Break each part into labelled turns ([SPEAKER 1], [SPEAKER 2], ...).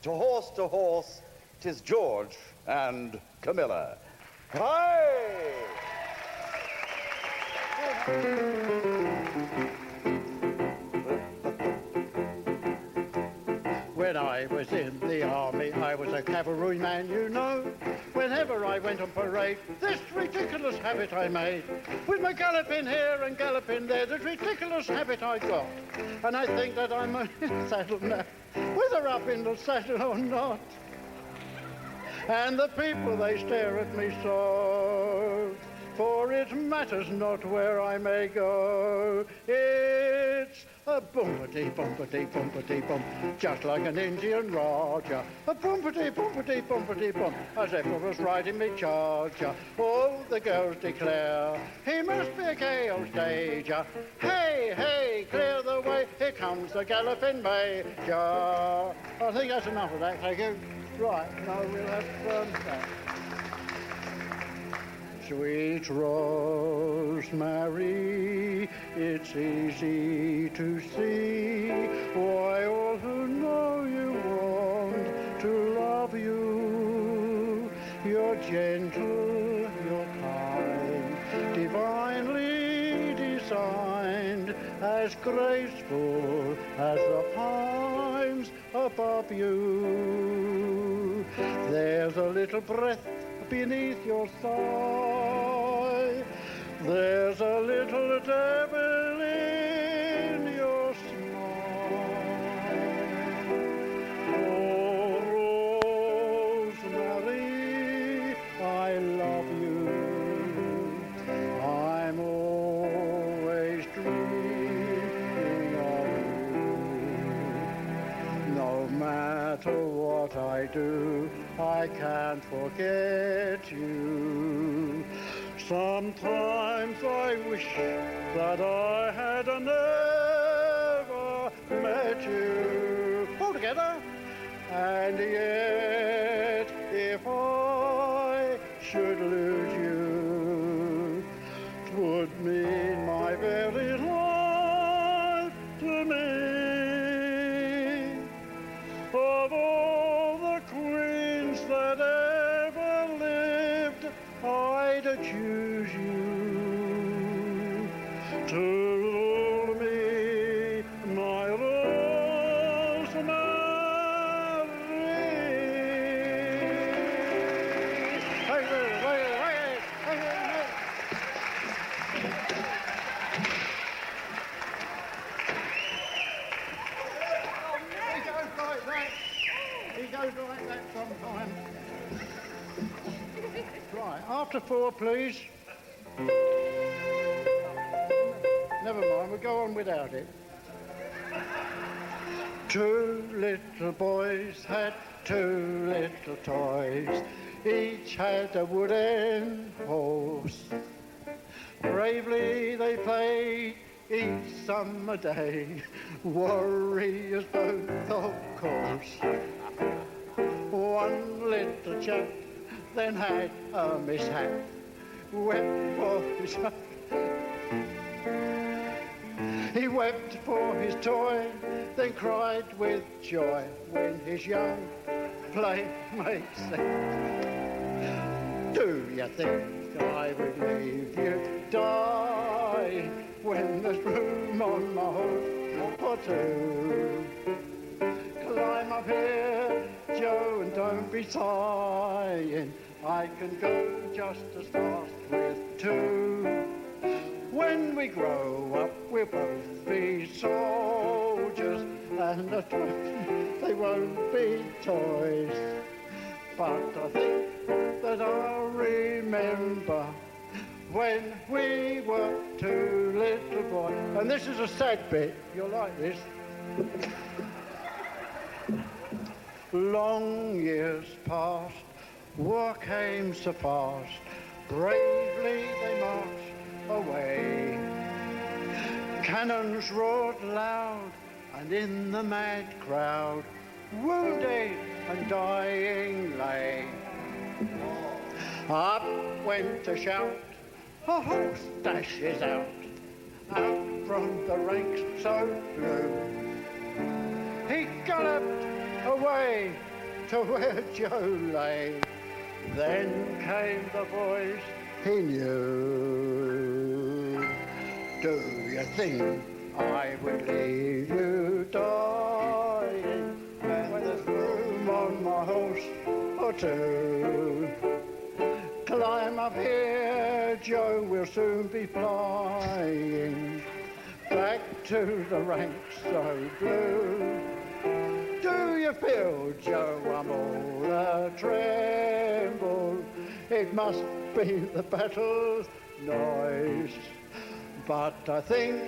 [SPEAKER 1] to horse, 'tis George and Camilla. Hi!
[SPEAKER 2] When I was in the army, I was a cavalryman, you know. Whenever I went on parade, this ridiculous habit I made. With my galloping here and galloping there, this ridiculous habit I got. And I think that I'm in the saddle now, whether up in the saddle or not. And the people, they stare at me so, for it matters not where I may go. It's a bumpity, bumpity, bumpity, bump, just like an Indian Raja. A bumpity, bumpity, bumpity, bump, as if I was riding me charger. All the girls declare, he must be a gay old stager. Hey, hey, clear the way, here comes the galloping major. I think that's enough of that, thank you. Right, now we'll have that. Sweet Rosemary, it's easy to see why all who know you want to love you. You're gentle, you're kind, divinely designed, as graceful as the pines above you. There's a little breath beneath your thigh, there's a little devil in your smile. Oh, Rosemary, I love you. I'm always dreaming of you. No matter what I do, I can't forget you. Sometimes I wish that I had never met you. All together. And yet, if I should lose you, 'twould mean my very life to me. Of all the queens that ever lived, I'd choose you to rule me, my He goes like that sometimes. Right, after 4, please. Never mind, we'll go on without it. 2 little boys had 2 little toys. Each had a wooden horse. Bravely they played each summer day, warriors both, of course. One little chap then had a mishap, wept for his he wept for his toy, then cried with joy when his young playmate said, "Do you think I would leave you die when there's room on my horse for 2? Climb up here, Joe, and don't be sighing. I can go just as fast with 2. When we grow up, we'll both be soldiers, and at once they won't be toys. But I think that I'll remember when we were 2 little boys." And this is a sad bit. You'll like this. Long years passed, war came so fast, bravely they marched away. Cannons roared loud, and in the mad crowd, wounded and dying lay. Up went a shout, a horse dashes out from the ranks so blue. He galloped away to where Joe lay. Then came the voice he knew. Do you think I would leave you dying when there's room on my horse or two? Climb up here, Joe, we'll soon be flying back to the ranks so blue. Do you feel, Joe, I'm all a tremble? It must be the battle's noise. But I think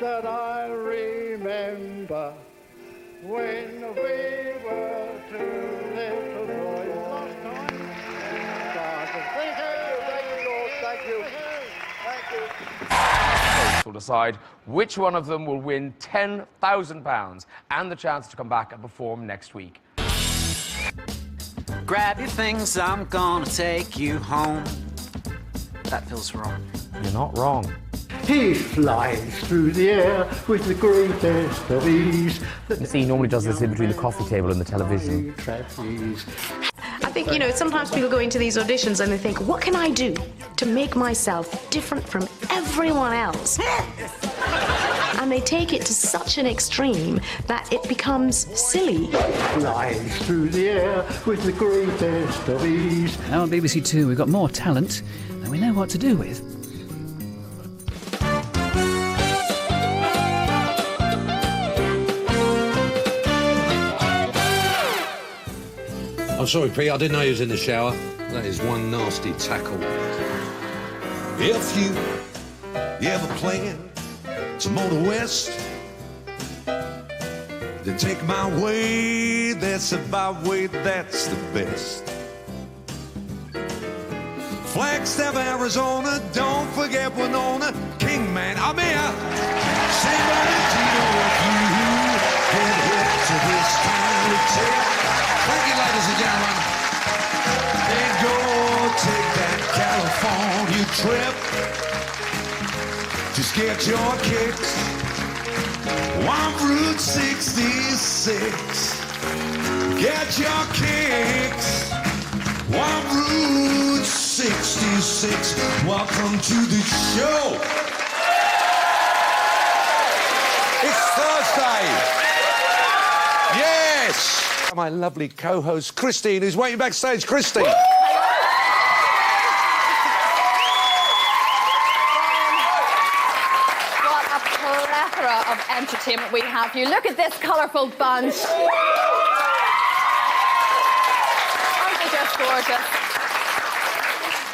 [SPEAKER 2] that I remember when we were two little boys last time. Thank you, Lord, thank you. Thank you.
[SPEAKER 3] Will decide which one of them will win £10,000 and the chance to come back and perform next week.
[SPEAKER 4] Grab your things, I'm gonna take you home. That feels wrong.
[SPEAKER 3] You're not wrong.
[SPEAKER 2] He flies through the air with the greatest of ease.
[SPEAKER 3] You see, he normally does this in between the coffee table and the television.
[SPEAKER 2] Trapeze.
[SPEAKER 5] I think, you know, sometimes people go into these auditions and they think, what can I do to make myself different from everyone else? And they take it to such an extreme that it becomes silly.
[SPEAKER 2] Flies through the air with the greatest of ease.
[SPEAKER 6] Now on BBC Two, we've got more talent than we know what to do with.
[SPEAKER 7] I'm sorry, Pete, I didn't know you was in the shower. That is one nasty tackle. If you ever plan to motor west, then take my way, that's the byway, that's the best. Flagstaff, Arizona, don't forget Winona, Kingman, I'm here. San Bernardino, if you head to this tiny tip. Thank you, ladies and gentlemen. Then go take that California trip. Just get your kicks on Route 66. Get your kicks on Route 66. Welcome to the show. It's Thursday. Yes. My lovely co-host Christine, who's waiting backstage. Christine.
[SPEAKER 8] What a plethora of entertainment we have for you. Look at this colourful bunch. Aren't they just gorgeous?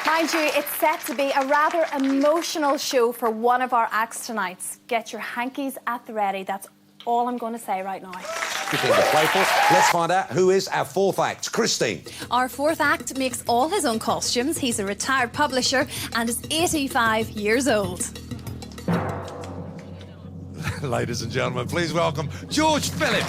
[SPEAKER 8] Mind you, it's set to be a rather emotional show for one of our acts tonight. Get your hankies at the ready. That's all I'm going to say right now.
[SPEAKER 7] Good thing to play for. Let's find out who is our fourth act. Christine.
[SPEAKER 8] Our fourth act makes all his own costumes. He's a retired publisher and is 85 years old.
[SPEAKER 7] Ladies and gentlemen, please welcome George Phillips.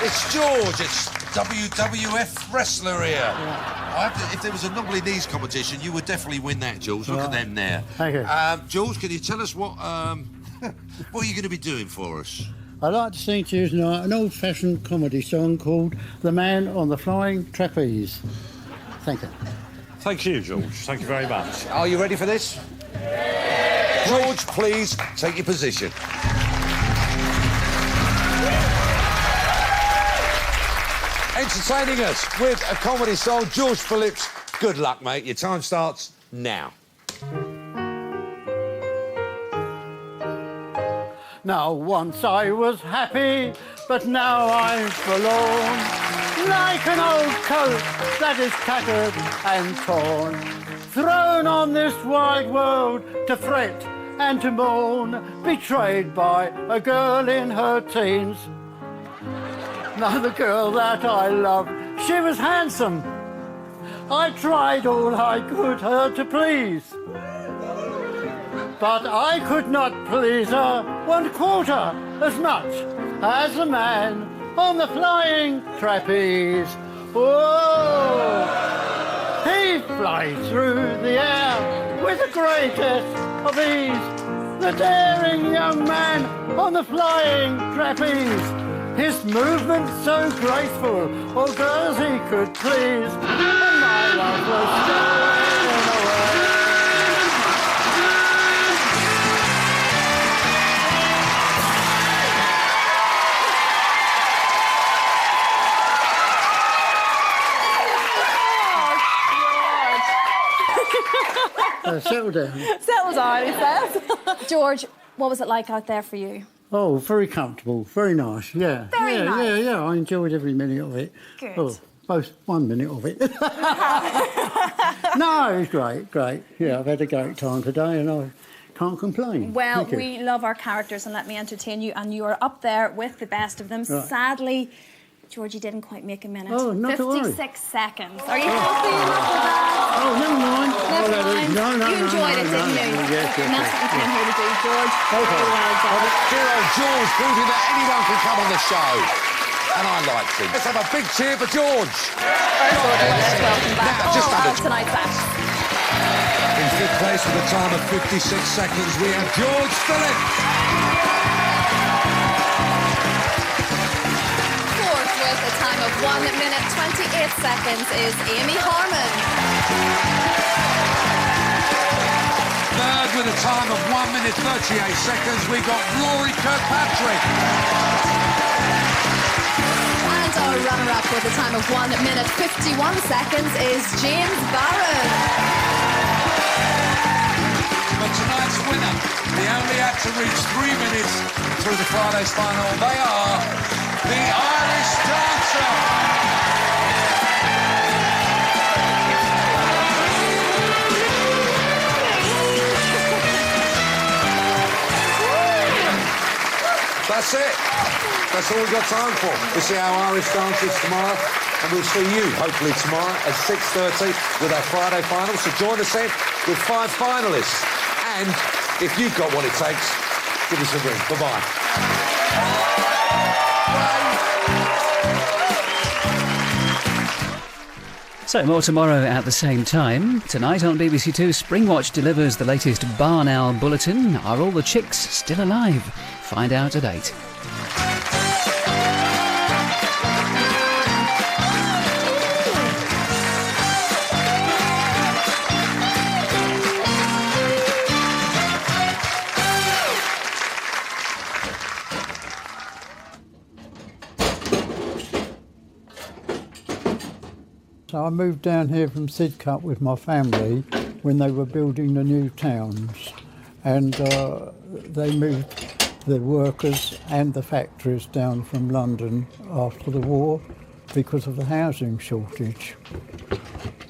[SPEAKER 7] It's George. It's WWF wrestler here. Yeah. If there was a knobbly knees competition, you would definitely win that, George. Look at them there.
[SPEAKER 2] Thank you.
[SPEAKER 7] George, can you tell us what what are you going to be doing for us?
[SPEAKER 2] I'd like to sing to you tonight an old-fashioned comedy song called The Man on the Flying Trapeze. Thank you.
[SPEAKER 9] Thank you, George. Thank you very much.
[SPEAKER 7] Are you ready for this? Yeah. George, please take your position. Entertaining us with a comedy song, George Phillips. Good luck, mate. Your time starts now.
[SPEAKER 2] Now once I was happy, but now I'm forlorn, like an old coat that is tattered and torn, thrown on this wide world to fret and to mourn, betrayed by a girl in her teens. Now the girl that I loved, she was handsome. I tried all I could her to please, but I could not please her 1/4 as much as a man on the flying trapeze. Oh, he fly through the air with the greatest of ease. The daring young man on the flying trapeze. His movement so graceful, all girls he could please. And my love was stealing away. Settle down.
[SPEAKER 8] Settle down, he says. George, what was it like out there for you?
[SPEAKER 2] Oh, very comfortable, very nice, yeah.
[SPEAKER 8] Very nice.
[SPEAKER 2] Yeah, I enjoyed every minute of it.
[SPEAKER 8] Good.
[SPEAKER 2] Oh, both 1 minute of it. No, it was great. Yeah, I've had a great time today and I can't complain.
[SPEAKER 8] Well, we love our characters and let me entertain you, and you are up there with the best of them.
[SPEAKER 2] Right.
[SPEAKER 8] Sadly, George, you didn't quite make a minute.
[SPEAKER 2] Oh, not to worry.
[SPEAKER 8] 56 seconds. Are you happy enough with that?
[SPEAKER 2] Oh, never mind.
[SPEAKER 8] Never mind.
[SPEAKER 2] No,
[SPEAKER 8] you enjoyed it, didn't you?
[SPEAKER 2] Yes,
[SPEAKER 8] and that's what we came here to do, George.
[SPEAKER 2] Okay.
[SPEAKER 8] Well done.
[SPEAKER 1] Dear old George proving that anyone can come on the show. And I liked him. Let's have a big cheer for George.
[SPEAKER 8] Welcome back.
[SPEAKER 1] Now, just under
[SPEAKER 8] tonight's act.
[SPEAKER 7] In fifth place with a time of 56 seconds, we have George Phillips.
[SPEAKER 8] Fourth with a time of 1 minute 28 seconds is Amy Harmon.
[SPEAKER 7] Third with a time of 1 minute 38 seconds, we got Rory Kirkpatrick.
[SPEAKER 8] And our runner-up with a time of 1 minute 51 seconds is James Barron.
[SPEAKER 7] But tonight's winner, they only had to reach 3 minutes through the Friday's final. They are the Irish Dancer.
[SPEAKER 1] That's it. That's all we've got time for. We'll see our Irish dancers tomorrow, and we'll see you, hopefully, tomorrow at 6:30 with our Friday final. So join us then with 5 finalists. And if you've got what it takes, give us a ring. Bye-bye.
[SPEAKER 6] So more tomorrow at the same time. Tonight on BBC Two, Springwatch delivers the latest Barn Owl bulletin. Are all the chicks still alive? Find out at 8.
[SPEAKER 2] So I moved down here from Sidcup with my family when they were building the new towns, and they moved the workers and the factories down from London after the war because of the housing shortage.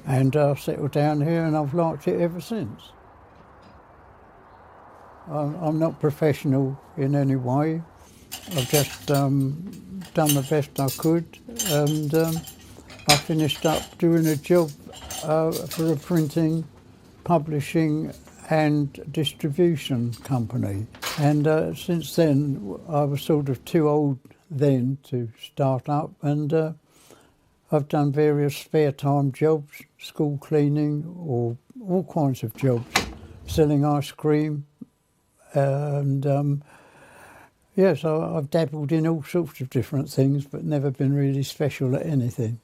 [SPEAKER 2] And I settled down here and I've liked it ever since. I'm not professional in any way. I've just done the best I could, and I finished up doing a job for a printing, publishing and distribution company. And since then, I was sort of too old then to start up, and I've done various spare time jobs, school cleaning, or all kinds of jobs, selling ice cream, and yes, I've dabbled in all sorts of different things, but never been really special at anything.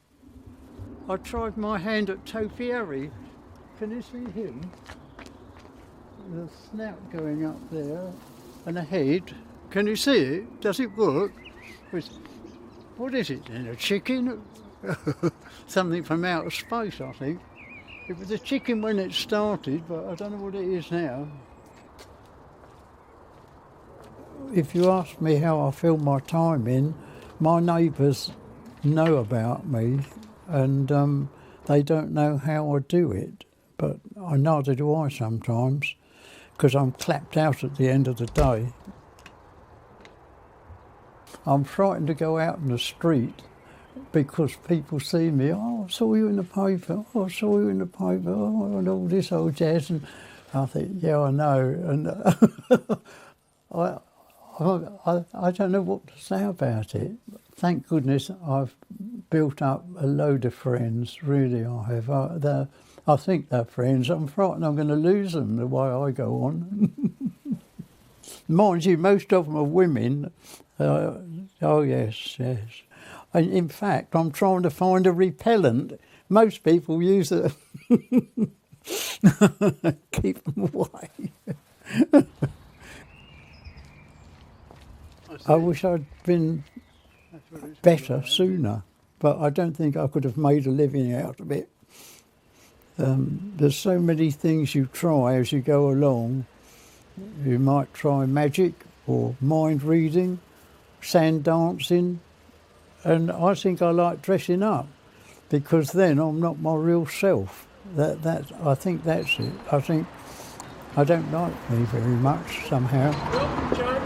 [SPEAKER 2] I tried my hand at topiary. Can you see him? The snout going up there and a head. Can you see it? Does it work? What is it then? A chicken? Something from outer space, I think. It was a chicken when it started, but I don't know what it is now. If you ask me how I fill my time in, my neighbours know about me, and they don't know how I do it, but neither do I sometimes, because I'm clapped out at the end of the day. I'm frightened to go out in the street because people see me, oh, I saw you in the paper, oh, I saw you in the paper, oh, and all this old jazz, and I think, yeah, I know, and I don't know what to say about it. Thank goodness I've built up a load of friends, really I have. I think they're friends. I'm frightened I'm going to lose them the way I go on. Mind you, most of them are women. Oh, yes. And in fact, I'm trying to find a repellent. Most people use it. Keep them away. I wish I'd been better sooner, but I don't think I could have made a living out of it. There's so many things you try as you go along. You might try magic or mind reading, sand dancing, and I think I like dressing up because then I'm not my real self. I think that's it. I think I don't like me very much somehow.
[SPEAKER 10] Welcome, Joan.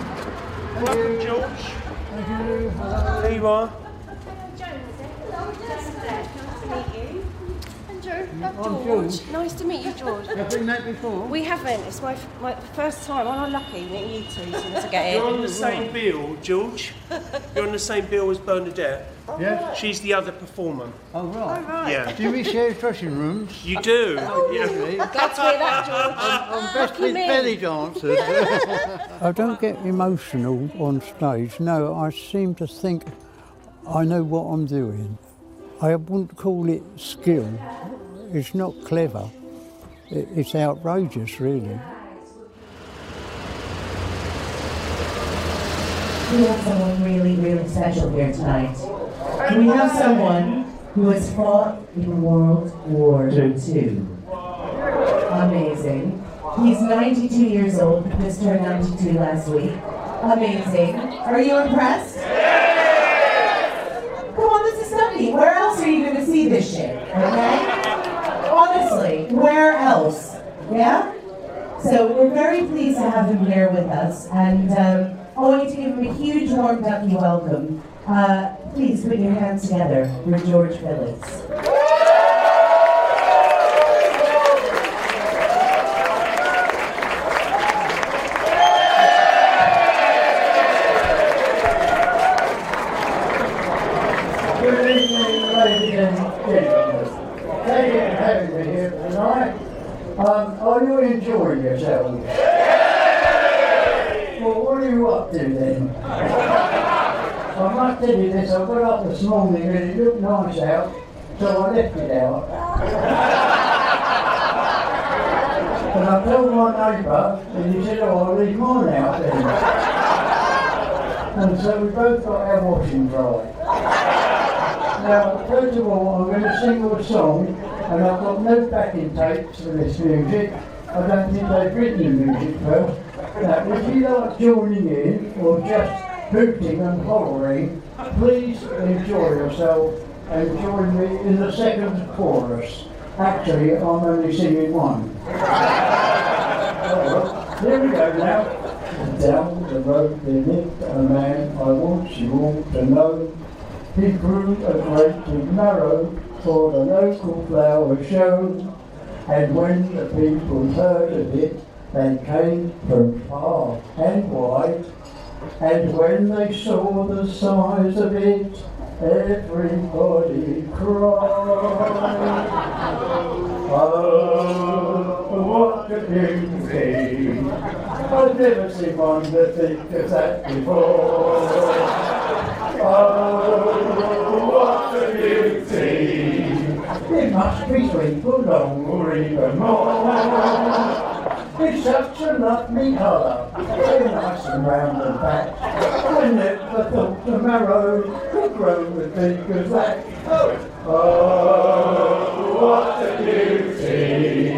[SPEAKER 10] Welcome, George.
[SPEAKER 2] Thank you.
[SPEAKER 10] Hello. There you are.
[SPEAKER 11] George. Nice to meet you, George.
[SPEAKER 2] Have you met before?
[SPEAKER 11] We haven't. It's my first time. I'm lucky meeting you two as soon as I get here.
[SPEAKER 10] You're on the same bill, George. You're on the same bill as Bernadette.
[SPEAKER 2] Yeah.
[SPEAKER 10] She's the other performer.
[SPEAKER 2] Oh, right.
[SPEAKER 11] Oh, right.
[SPEAKER 10] Yeah.
[SPEAKER 2] Do we share dressing rooms?
[SPEAKER 10] You do.
[SPEAKER 2] Really?
[SPEAKER 11] Glad to hear that, George.
[SPEAKER 2] I'm best with belly dancers. I don't get emotional on stage. No, I seem to think I know what I'm doing. I wouldn't call it skill. It's not clever. It's outrageous, really.
[SPEAKER 12] We have someone really, really special here tonight. We have someone who has fought in World War II. Amazing. He's 92 years old. He just turned 92 last week. Amazing. Are you impressed? Come on, this is stunning. Where else are you going to see this shit? Okay? Honestly, where else? Yeah? So we're very pleased to have him here with us, and I want you to give him a huge warm Ducky welcome. Please put your hands together for George Phillips.
[SPEAKER 2] Good evening, ladies and gentlemen. Thank you for having me here tonight. Are you enjoying yourselves? Well, what are you up to then? I must tell you this, I got up this morning and it looked nice out, so I left it out. And I told my neighbour, and he said, oh, I'll leave mine out then. And so we both got our washing dry. Now, first of all, I'm going to sing you a song, and I've got no backing tapes for this music. I don't think they've written the music first. Now, if you like joining in, or just hooting and hollering, please enjoy yourself and join me in the second chorus. Actually, I'm only singing one. Here we go now. Down the road there lived a man I want you all to know. He grew a great big marrow for the local flower show. And when the people heard of it, they came from far and wide. And when they saw the size of it, everybody cried. Oh, what a beauty! I've never seen one that thick as that before. Oh, what a beauty! It must be 3 foot long or even more. It's such a lovely colour, so nice and round and fat. I never thought the marrow could grow as big as that. Oh, what a beauty!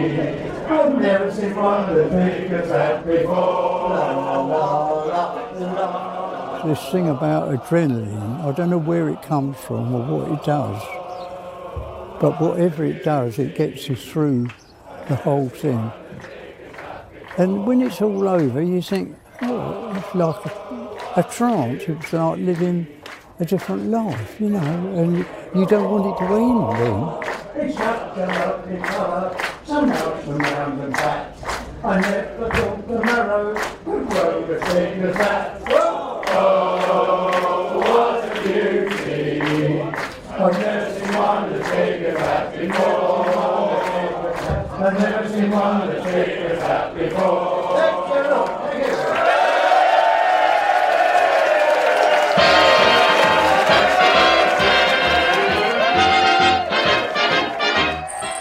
[SPEAKER 2] I've never seen one as big as that before. La, la, la, la. This thing about adrenaline, I don't know where it comes from or what it does, but whatever it does, it gets you through the whole thing. And when it's all over, you think, oh, it's like a trance. It's like living a different life, you know, and you don't want it to end then. It's such a lovely colour, so nice and round and fat. I never thought the marrow would grow as big as that. Oh, what a beauty! I've never seen one as big as that before. I've never seen one as big as that before. Thank you.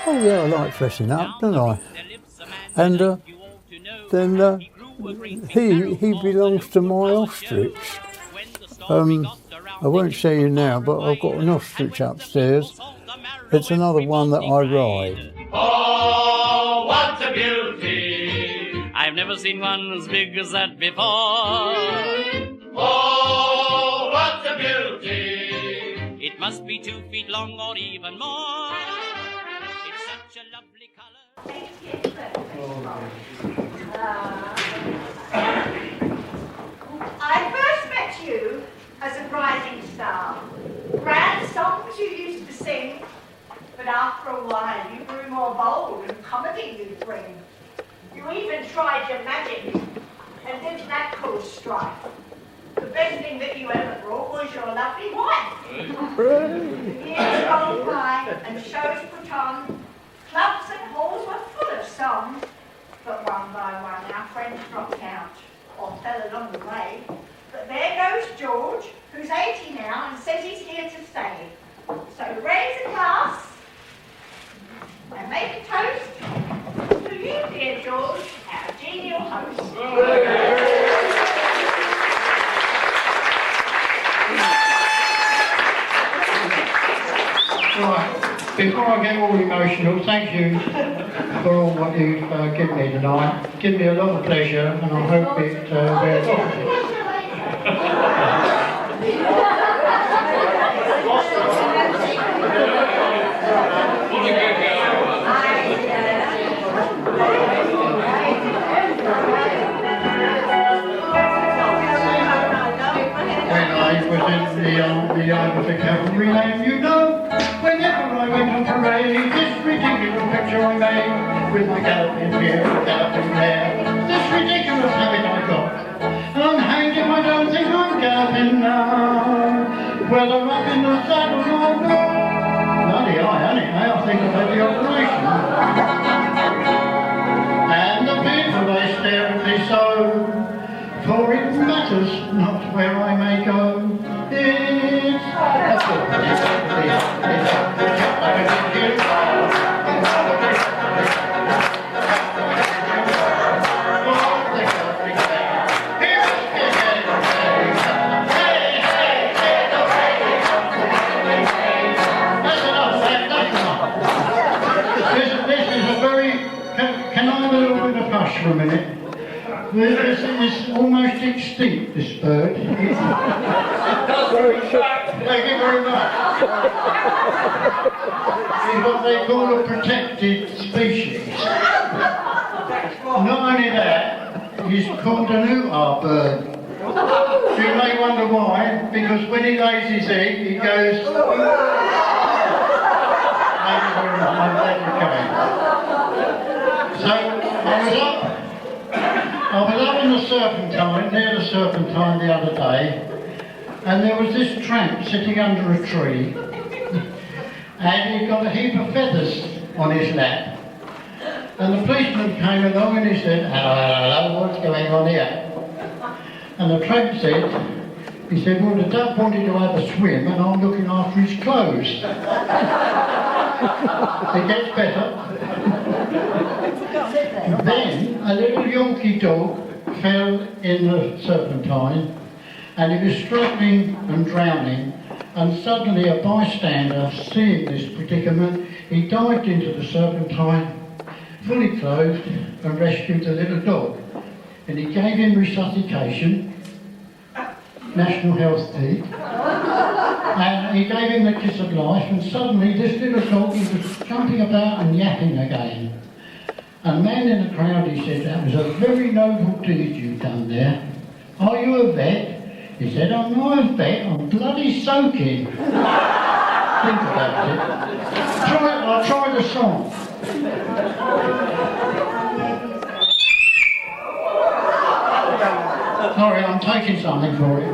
[SPEAKER 13] Oh yeah, I like dressing up, don't I? And then he belongs to my ostrich. I won't show you now, but I've got an ostrich upstairs. It's another one that I ride.
[SPEAKER 14] Oh, what a beauty! I've never seen one as big as that before. Oh, what a beauty! It must be 2 feet long or even more. It's such a lovely colour.
[SPEAKER 15] I first met you as a rising star. Grand songs you used to sing, but after a while you grew more bold and comedy you'd bring. You even tried your magic, and didn't that cause strife? The best thing that you ever brought was your lovely wife. The years rolled by and shows put on. Clubs and halls were full of songs, but one by one our friends dropped out or fell along the way. But there goes George, who's 80 now and says he's here to stay. So raise a glass and make a toast to you, dear George, our genial host.
[SPEAKER 2] Right, before I get all emotional, thank you for all what you've given me tonight. It's given me a lot of pleasure, and I hope it bears off. The arms of Cavalry, and you know, whenever I went on parade, this ridiculous picture I made, with my galloping here and galloping there, this ridiculous habit I got, and I'm hanged if I don't think I'm galloping now, whether up in the saddle or not. Bloody I think I've had the operation. And the people, they stare at me so, for it matters not where I may go. For a minute. This is almost extinct, this bird. Thank you very much. It's what they call a protected species. Not only that, he's called an Utah bird. You may wonder why, because when he lays his egg, he goes... Thank you very much, I'm glad you came. So, I was up in the Serpentine, near the Serpentine the other day, and there was this tramp sitting under a tree, and he got a heap of feathers on his lap. And the policeman came along and he said, hello, what's going on here? And the tramp said, he said, well, the duck wanted to have a swim and I'm looking after his clothes. It gets better. Then a little Yorkie dog fell in the Serpentine and he was struggling and drowning, and suddenly a bystander, seeing this predicament, he dived into the Serpentine, fully clothed, and rescued the little dog. And he gave him resuscitation, National Health Tea, and he gave him the kiss of life, and suddenly this little dog, he was jumping about and yapping again. And a man in the crowd, he said, that was a very noble deed you've done there. Are you a vet? He said, I'm not a vet, I'm bloody soaking. Think about it. I'll try the song. Sorry, I'm taking something for you.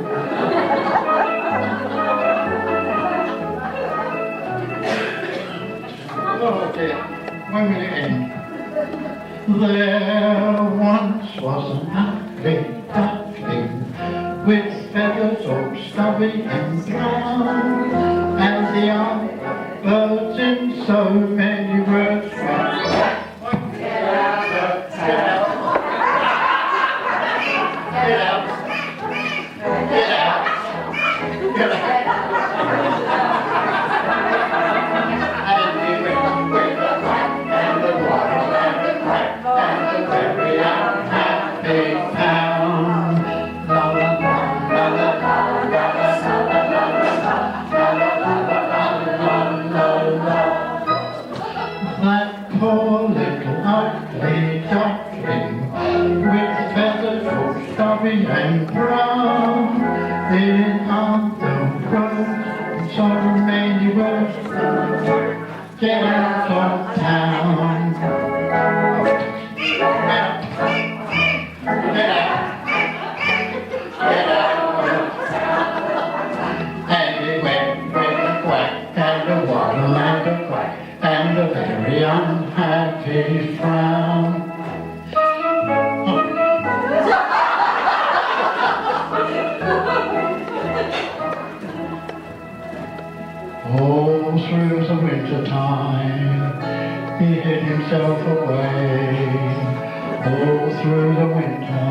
[SPEAKER 2] Oh dear, when will it end? There once was an ugly duckling with feathers all stubby and brown, and the young birds in so many words went get out of town. Get out. Get out. Get out. And he went with the quack and the waddle and the quack and the very unhappy town. La la la la la la la la la la. That poor little ugly duckling with feathers all stubby and brown, in other words, so many words, get out of town. Get out. Get out. Get out of town. And he went with a quack and a waddle and a quack and a very unhappy frown. All through the winter time he hid himself away. All through the winter,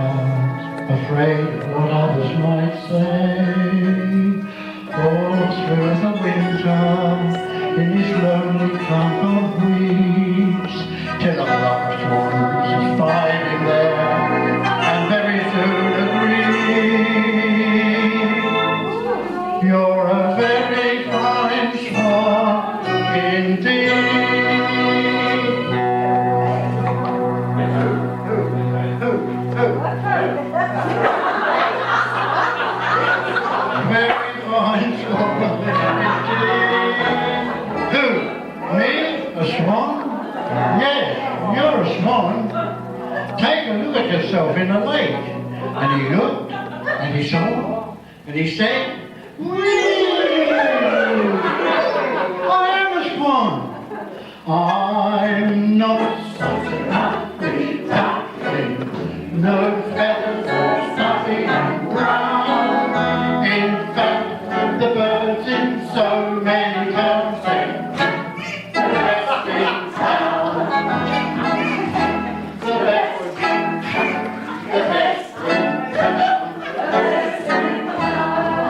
[SPEAKER 2] afraid of what others might say. All through the winter, in his lonely clump of weeds, till a lost ones spied him there, and very soon agreed. You're a very fine spot indeed. Very fine spot indeed. Who? Me? A swan? Yes, you're a swan. Take a look at yourself in the lake. And he looked, and he saw, and he said, I am a swan. I'm not such an ugly duckling, no feathers or stuffy and brown. In fact, the birds in so many towns say, the best in town. The best in town. The best in town. The best in town.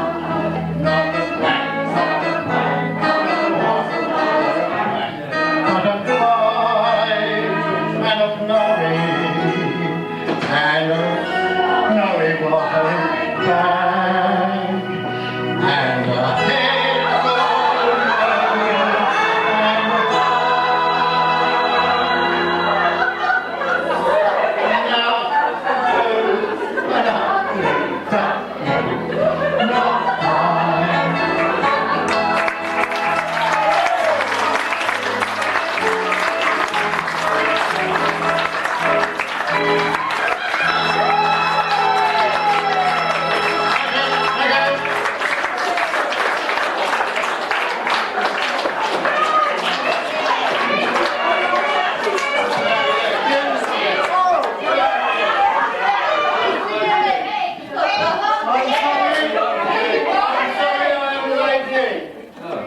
[SPEAKER 2] Not the quack, not the quack, not the waddle, not the quack, and a flurry, and a snowy white bag, and a headful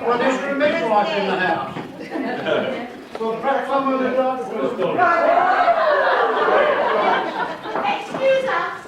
[SPEAKER 2] Well, there's a midwife in the house. Well, perhaps some of the doctors.
[SPEAKER 15] Excuse us.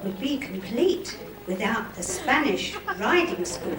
[SPEAKER 16] Would be complete without the Spanish riding school.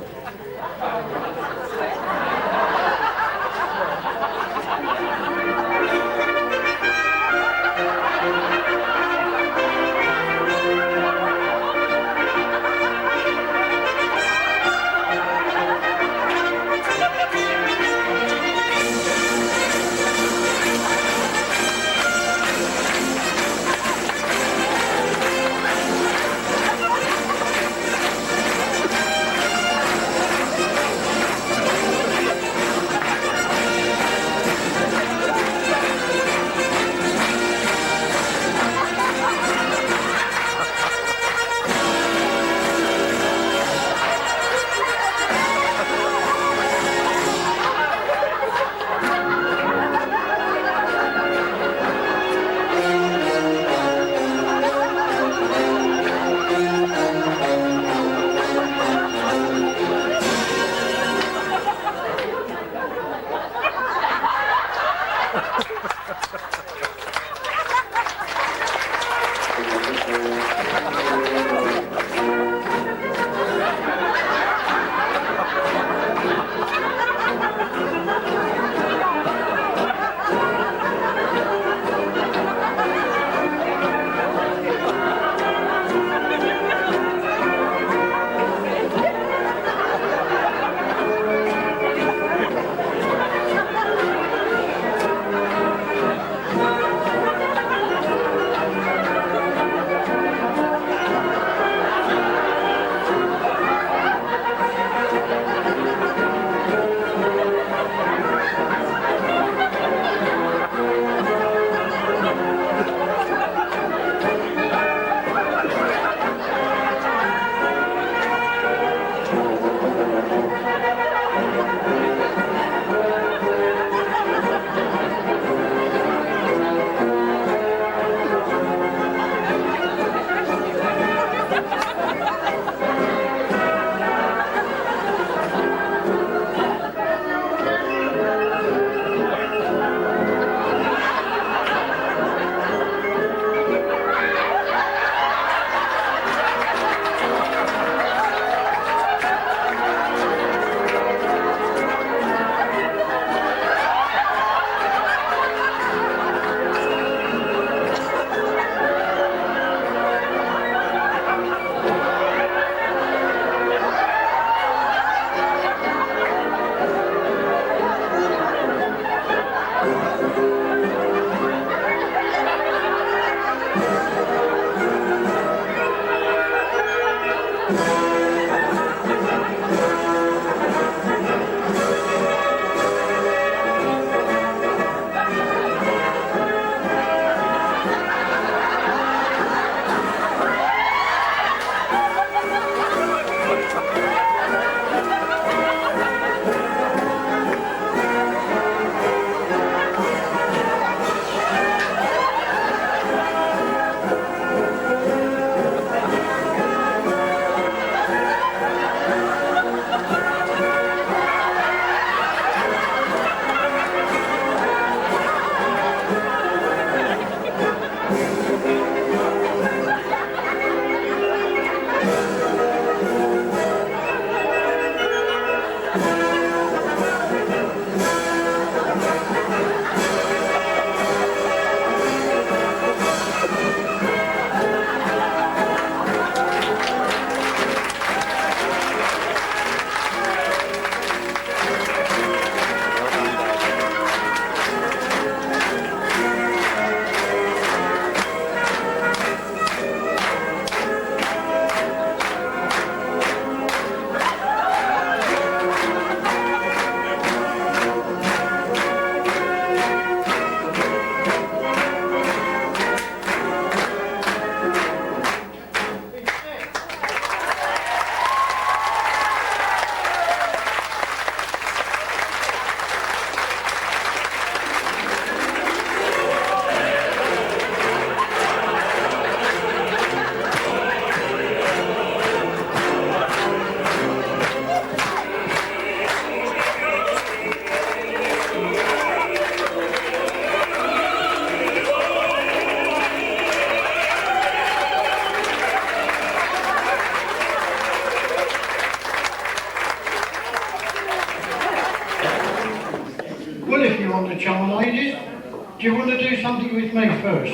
[SPEAKER 2] Do you want to do something with me first? I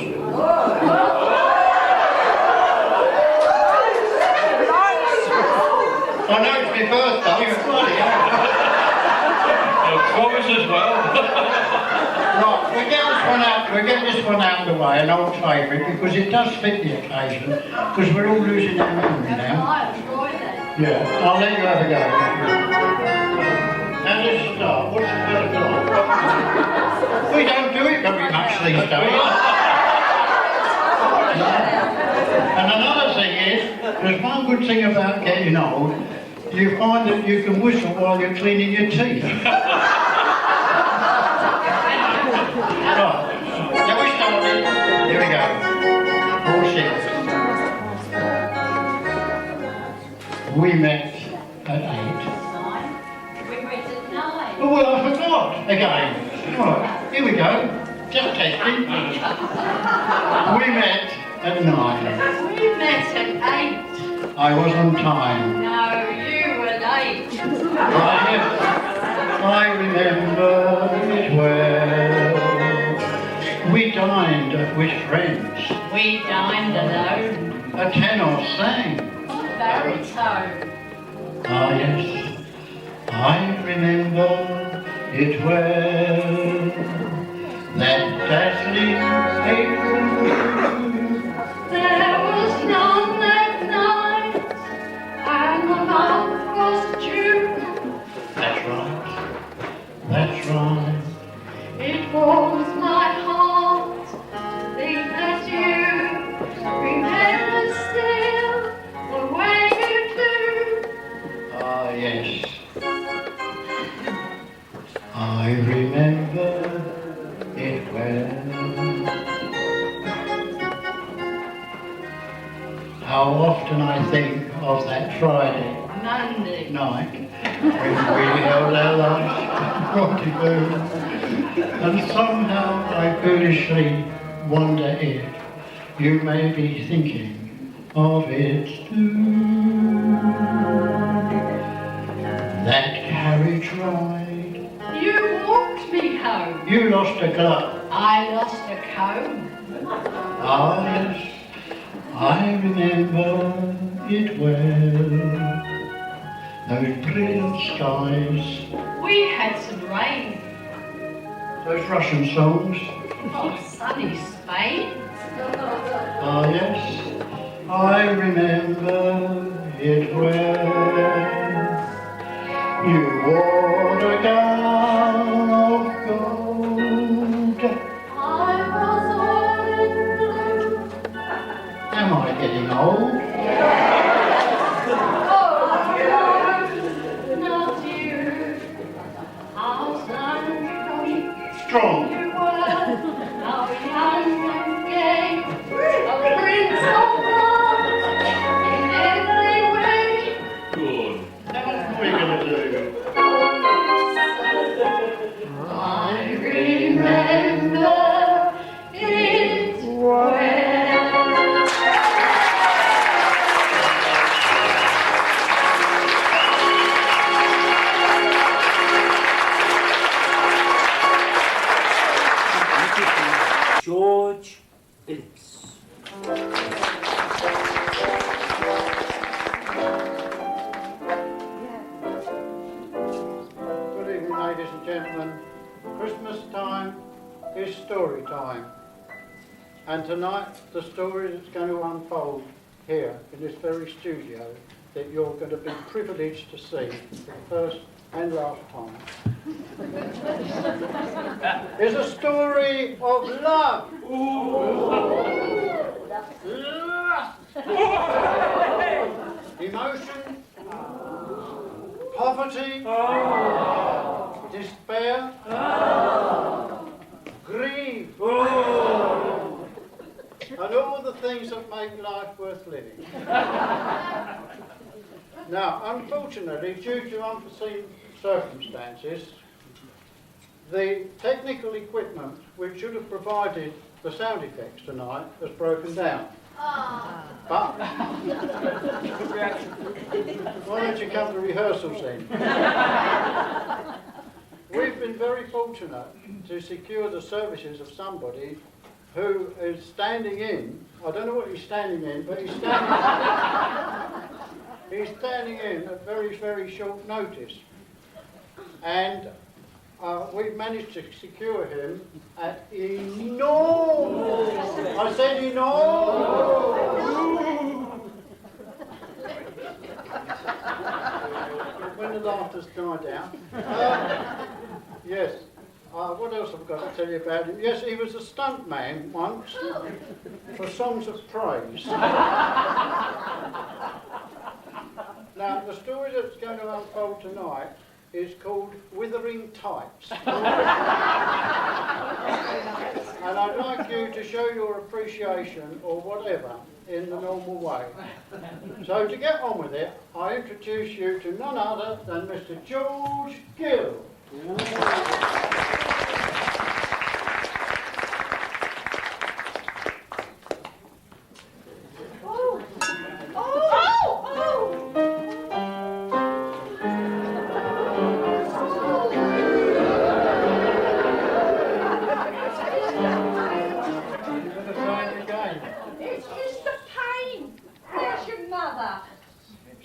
[SPEAKER 2] know it's my birthday, bloody hell.
[SPEAKER 14] Promise as well.
[SPEAKER 2] Right, we'll get this one out of the way, an old favourite, because it does fit the occasion, because we're all losing our memory now. Yeah, I'll let you have a go. Now let's start. What's the first line? We don't do it very much these days. And another thing is, there's one good thing about getting old, you find that you can whistle while you're cleaning your teeth. Right, now we started. Here we go. 4, 6. We met at 8.
[SPEAKER 15] We met at 9.
[SPEAKER 2] Oh, well, I forgot again. Right, here we go. Just testing. We met at 9.
[SPEAKER 15] We met at 8.
[SPEAKER 2] I was on time.
[SPEAKER 15] No, you were late.
[SPEAKER 2] I remember it well. We dined with friends.
[SPEAKER 15] We dined alone.
[SPEAKER 2] A tenor sang.
[SPEAKER 15] Baritone.
[SPEAKER 2] Ah, yes, I remember it well. That dazzling April.
[SPEAKER 15] There was none that night, and the month was June.
[SPEAKER 2] That's right. That's right.
[SPEAKER 15] It warms my heart to think that you remember still the way you do.
[SPEAKER 2] Ah, yes. I remember it well. How often I think of that Friday
[SPEAKER 15] Monday
[SPEAKER 2] night when we held our last rendezvous, and somehow I foolishly wonder if you may be thinking of it too. That carriage ride.
[SPEAKER 15] You walked me home.
[SPEAKER 2] You lost a glove.
[SPEAKER 15] I lost a comb.
[SPEAKER 2] Ah, yes, I remember it well. Those brilliant skies.
[SPEAKER 15] We had some rain.
[SPEAKER 2] Those Russian songs.
[SPEAKER 15] Oh, sunny Spain.
[SPEAKER 2] Ah, yes, I remember it well. You wore a gown of gold.
[SPEAKER 15] I was all in blue.
[SPEAKER 2] Am I getting old?
[SPEAKER 15] Oh, no, not you. How
[SPEAKER 2] Strong.
[SPEAKER 15] you were, how young and gay, a prince of love in every way.
[SPEAKER 14] Good.
[SPEAKER 2] Now what are we going to do?
[SPEAKER 15] I remember it well.
[SPEAKER 10] George Phillips.
[SPEAKER 2] Good evening, ladies and gentlemen. Christmas time is story time. And tonight, the story that's going to unfold here in this very studio that you're going to be privileged to see for the first and last time is a story of love. Emotion, poverty, despair, grief, and all the things that make life worth living. Now, unfortunately, due to unforeseen circumstances, the technical equipment which should have provided the sound effects tonight has broken down. But why don't you come to rehearsals then? we've been very fortunate to secure the services of somebody who is standing in, I don't know what he's standing in, but he's standing in at very, very short notice. And we've managed to secure him at enormous, I said enormous. When the laughter's died down. Yes. What else have I got to tell you about him? Yes, he was a stunt man once for Songs of Praise. Now, the story that's going to unfold tonight is called Withering Types. And I'd like you to show your appreciation or whatever in the normal way. So to get on with it, I introduce you to none other than Mr. George Gill.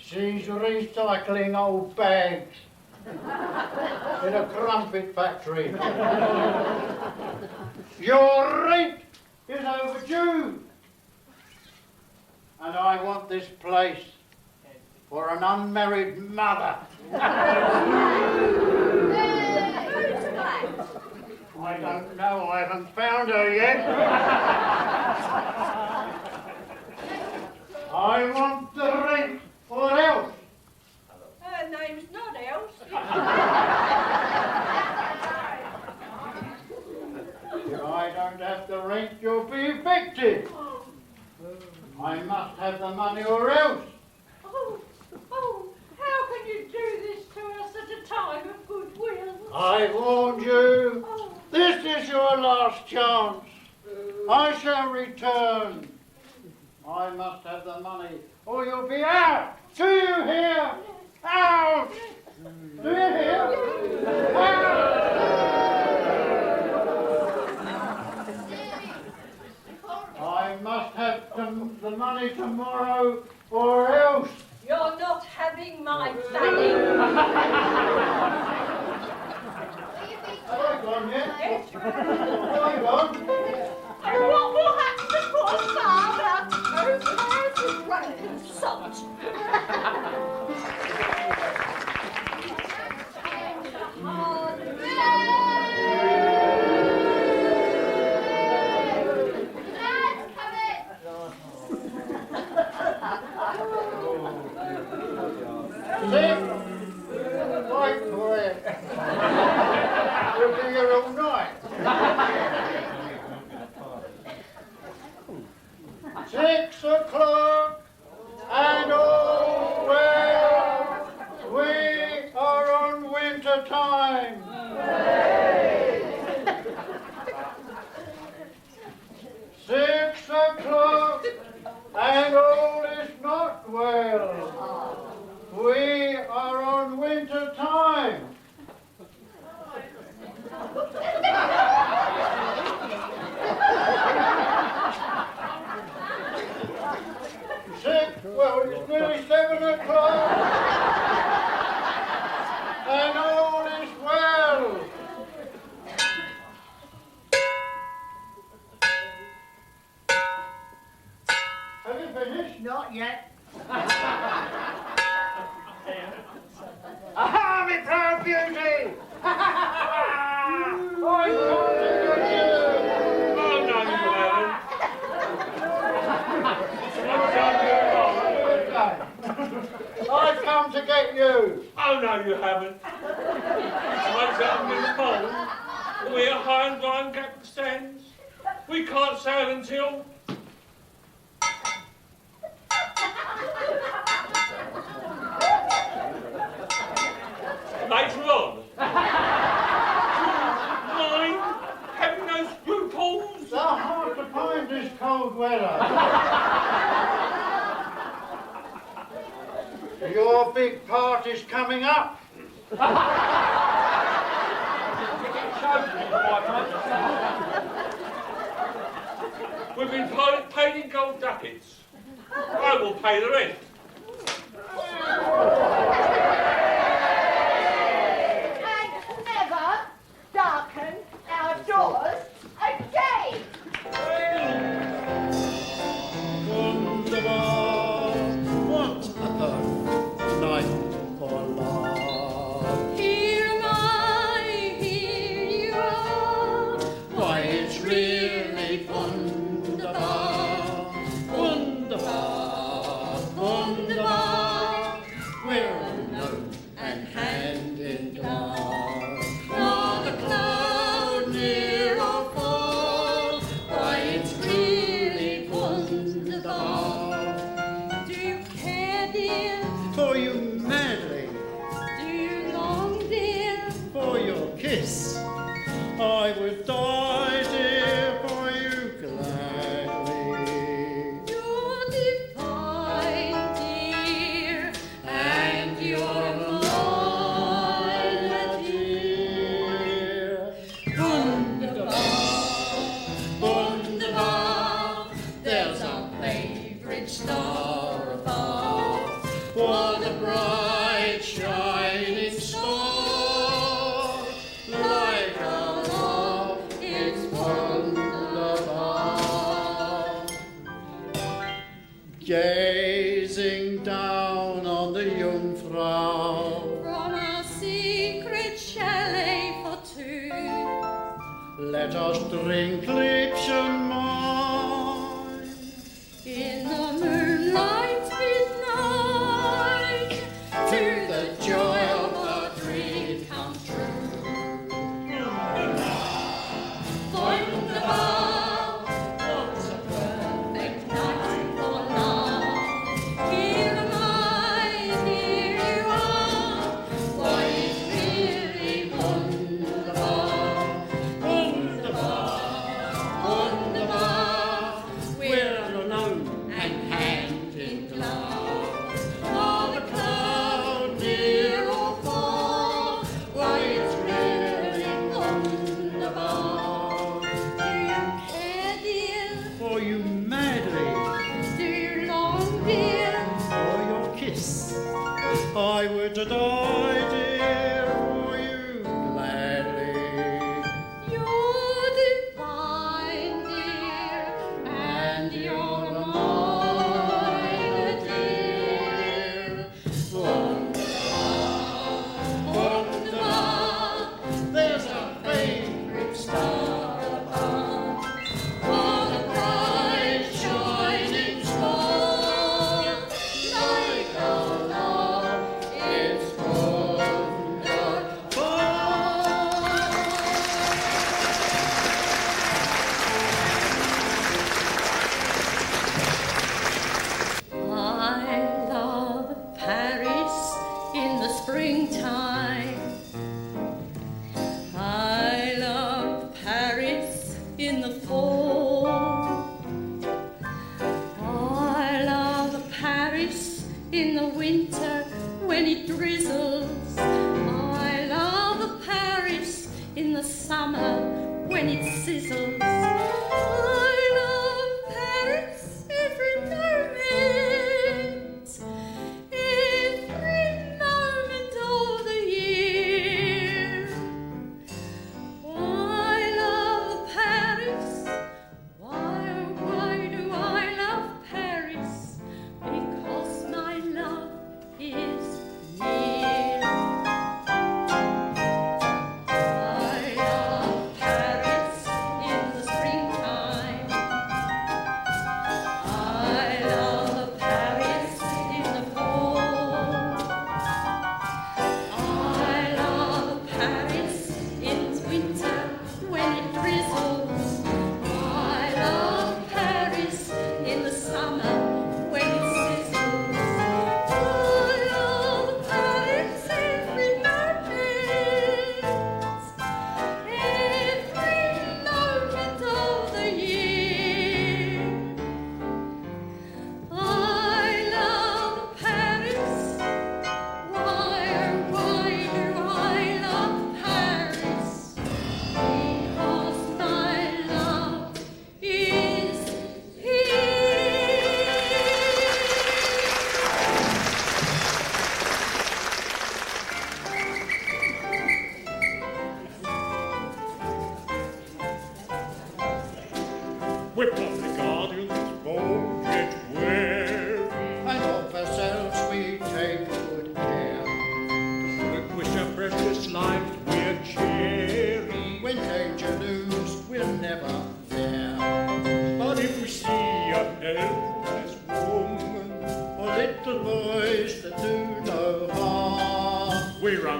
[SPEAKER 2] She's recycling old bags in a crumpet factory. Your rent is overdue. And I want this place for an unmarried mother. I don't know, I haven't found her yet. I want the rent. Or else?
[SPEAKER 15] Her name's not Else.
[SPEAKER 2] If I don't have the rent, you'll be evicted. I must have the money or else.
[SPEAKER 15] Oh, how can you do this to us at a time of goodwill?
[SPEAKER 2] I warned you. This is your last chance. I shall return. I must have the money or you'll be out. Do you hear? Out! Do you hear? Out! I must have the money tomorrow or else.
[SPEAKER 15] You're not having my money.
[SPEAKER 2] Have I gone yet?
[SPEAKER 15] Yes.
[SPEAKER 2] Have I gone?
[SPEAKER 15] And what will happen to poor father? Those hands is running in salt.
[SPEAKER 2] Wait for it. We'll be here all night. 6 o'clock and all well. We are on winter time. 6 o'clock and all is not well. We are on winter time. Well, it's nearly 7 o'clock. And all is well. Have you finished?
[SPEAKER 15] Not yet.
[SPEAKER 2] Aha, me proud beauty! I'm coming to get you!
[SPEAKER 10] Oh, no, you haven't.
[SPEAKER 2] I've come to get you!
[SPEAKER 10] Oh, no, you haven't. I've got in the boat. We're high and dry and Gap stands. We can't sail until... later on. Mind having those scruples?
[SPEAKER 2] They're hard to find this cold weather. Your big party's coming up.
[SPEAKER 10] We've been paid in gold ducats. I will pay the rent.
[SPEAKER 15] And never darken our doors again.
[SPEAKER 2] Wunderbar, what a night for love.
[SPEAKER 14] Here am I, here you are.
[SPEAKER 2] Why, it's really wunderbar, wunderbar, wunderbar. We're alone and hand in glove.
[SPEAKER 14] Not a cloud near or far.
[SPEAKER 2] Why, it's really wunderbar.
[SPEAKER 14] Do you care, dear?
[SPEAKER 2] For you madly,
[SPEAKER 14] Do you long, dear?
[SPEAKER 2] for your kiss, I would die, dear, for you gladly.
[SPEAKER 14] You're divine, dear,
[SPEAKER 2] And you're mine, dear. Wunderbar, wunderbar. There's our favorite star above. What a bright shining star. Like our love, it's wunderbar. Gazing down on the Jungfrau,
[SPEAKER 14] from our secret chalet for two.
[SPEAKER 2] let us drink Liebchen mine.
[SPEAKER 14] In the moonlight midnight,
[SPEAKER 2] To the joy of our dream come true.
[SPEAKER 14] Wunderbar, what's a perfect night for love? Here am I, here you are.
[SPEAKER 2] Why, it's really wunderbar, wunderbar,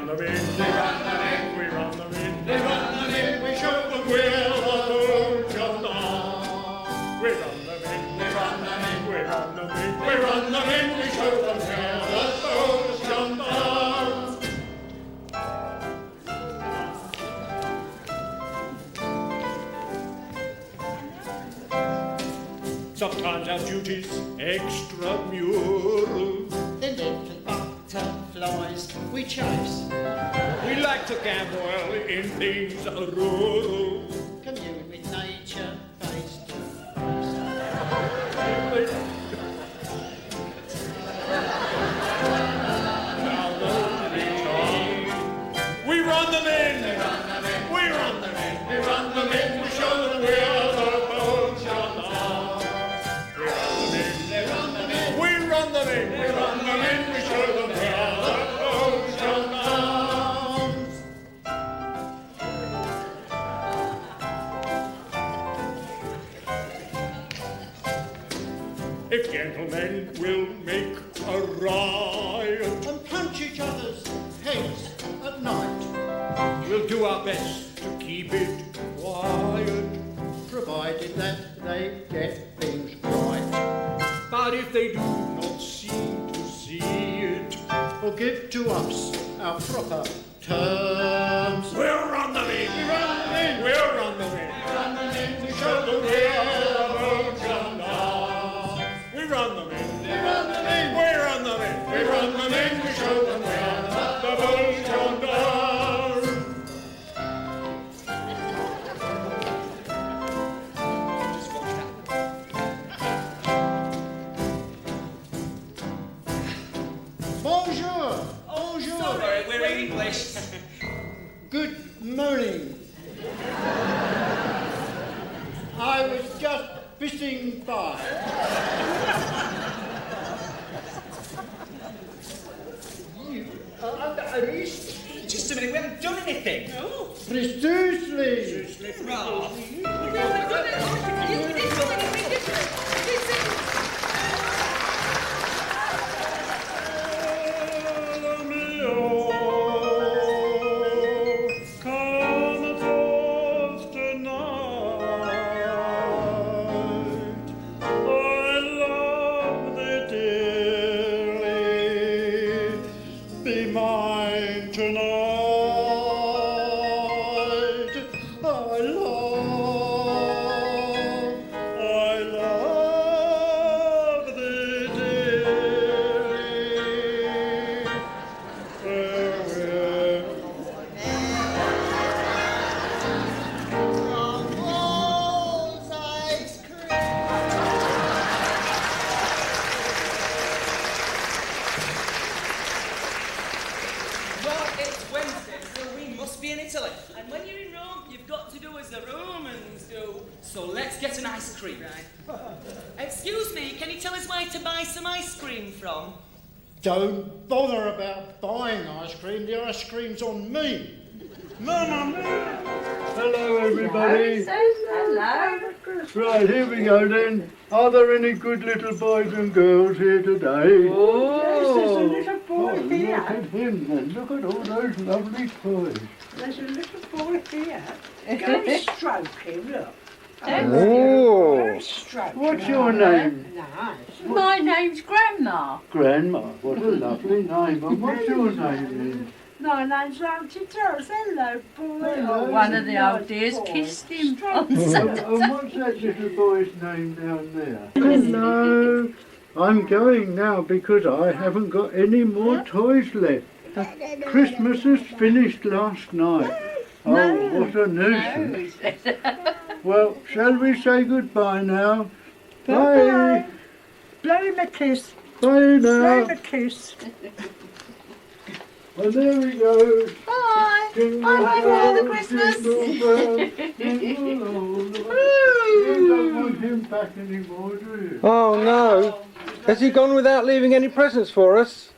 [SPEAKER 2] them in, they run them in, we run them in, they run them in, we show them we're the old gendarmes. We run them in, they run them in, we run them in, we run them in, we show them we're the old gendarmes. Sometimes our duty's extramural.
[SPEAKER 17] The little butterflies we chase.
[SPEAKER 2] We like to gamble in things rural.
[SPEAKER 17] Commune with nature face to
[SPEAKER 2] We run them in, we run them in, we run them in, we run them in, we show them we're the old gendarmes. We run them in, we run them in, we run them in, we show them we're the old gendarmes. If gentlemen will make a riot
[SPEAKER 17] and punch each other's heads at night,
[SPEAKER 2] we'll do our best to keep it quiet,
[SPEAKER 17] provided that they get things right.
[SPEAKER 2] but if they do not seem to see it,
[SPEAKER 17] or give to us our proper terms,
[SPEAKER 2] we'll run them in, we run them in, we'll run them in, we run them in, we show them we're the old gendarmes. We run them in, we run them in, we run them in, we run them in, we show them we're the old gendarmes.
[SPEAKER 17] Bonjour! Bonjour!
[SPEAKER 4] Sorry, we're English.
[SPEAKER 17] Good morning. I was just fishing by. You are under arrest.
[SPEAKER 4] Just a minute, we haven't done anything. No.
[SPEAKER 17] Precisely.
[SPEAKER 4] So let's get an ice cream. Right. Excuse me, can you tell us where to buy some ice cream from?
[SPEAKER 17] Don't bother about buying ice cream. The ice cream's on me. Mama!
[SPEAKER 13] Hello, everybody.
[SPEAKER 18] Hello.
[SPEAKER 13] Right, here we go then. Are there any good little boys and girls here today?
[SPEAKER 18] Oh, yes, there's a little boy here.
[SPEAKER 13] Look at him then. Look at all those lovely toys.
[SPEAKER 18] There's a little boy here. Go and stroke him, look.
[SPEAKER 13] Oh, what's your name?
[SPEAKER 18] Nice. My name's Grandma.
[SPEAKER 13] Grandma, what a lovely name. And what's your name then?
[SPEAKER 18] My name's Auntie Doris. Hello, boy.
[SPEAKER 13] Hello.
[SPEAKER 18] One of the old dears kissed him.
[SPEAKER 13] And what's that little boy's name down there? Hello. I'm going now because I haven't got any more toys left. Christmas is finished last night. Oh, what a nuisance. Well, shall we say goodbye now? Bye.
[SPEAKER 18] Blow him a kiss.
[SPEAKER 13] Bye now.
[SPEAKER 18] Blow him a kiss.
[SPEAKER 13] And there we go.
[SPEAKER 18] Bye.
[SPEAKER 13] Jingle
[SPEAKER 18] Bye, Father
[SPEAKER 13] bells,
[SPEAKER 18] Christmas.
[SPEAKER 13] jingle bells, jingle all the way. You don't want him back anymore, do you?
[SPEAKER 19] Oh no. Has he gone without leaving any presents for us?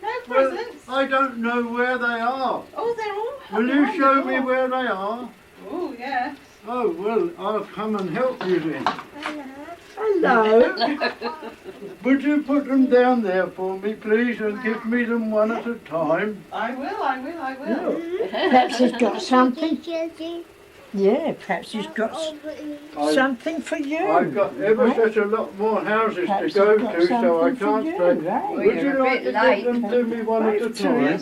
[SPEAKER 18] No presents.
[SPEAKER 13] I don't know where they are.
[SPEAKER 18] Oh, they're all.
[SPEAKER 13] Will you show me where they are?
[SPEAKER 18] Oh, yeah.
[SPEAKER 13] Oh, well, I'll come and help you then.
[SPEAKER 18] Hello.
[SPEAKER 13] Would you put them down there for me, please, and give me them one at a time?
[SPEAKER 18] I will.
[SPEAKER 11] Perhaps he's got something. Yeah, perhaps he's got something for you.
[SPEAKER 13] I've got ever such a lot more houses to go to, so I can't say. Would you like to give them to me one at a time?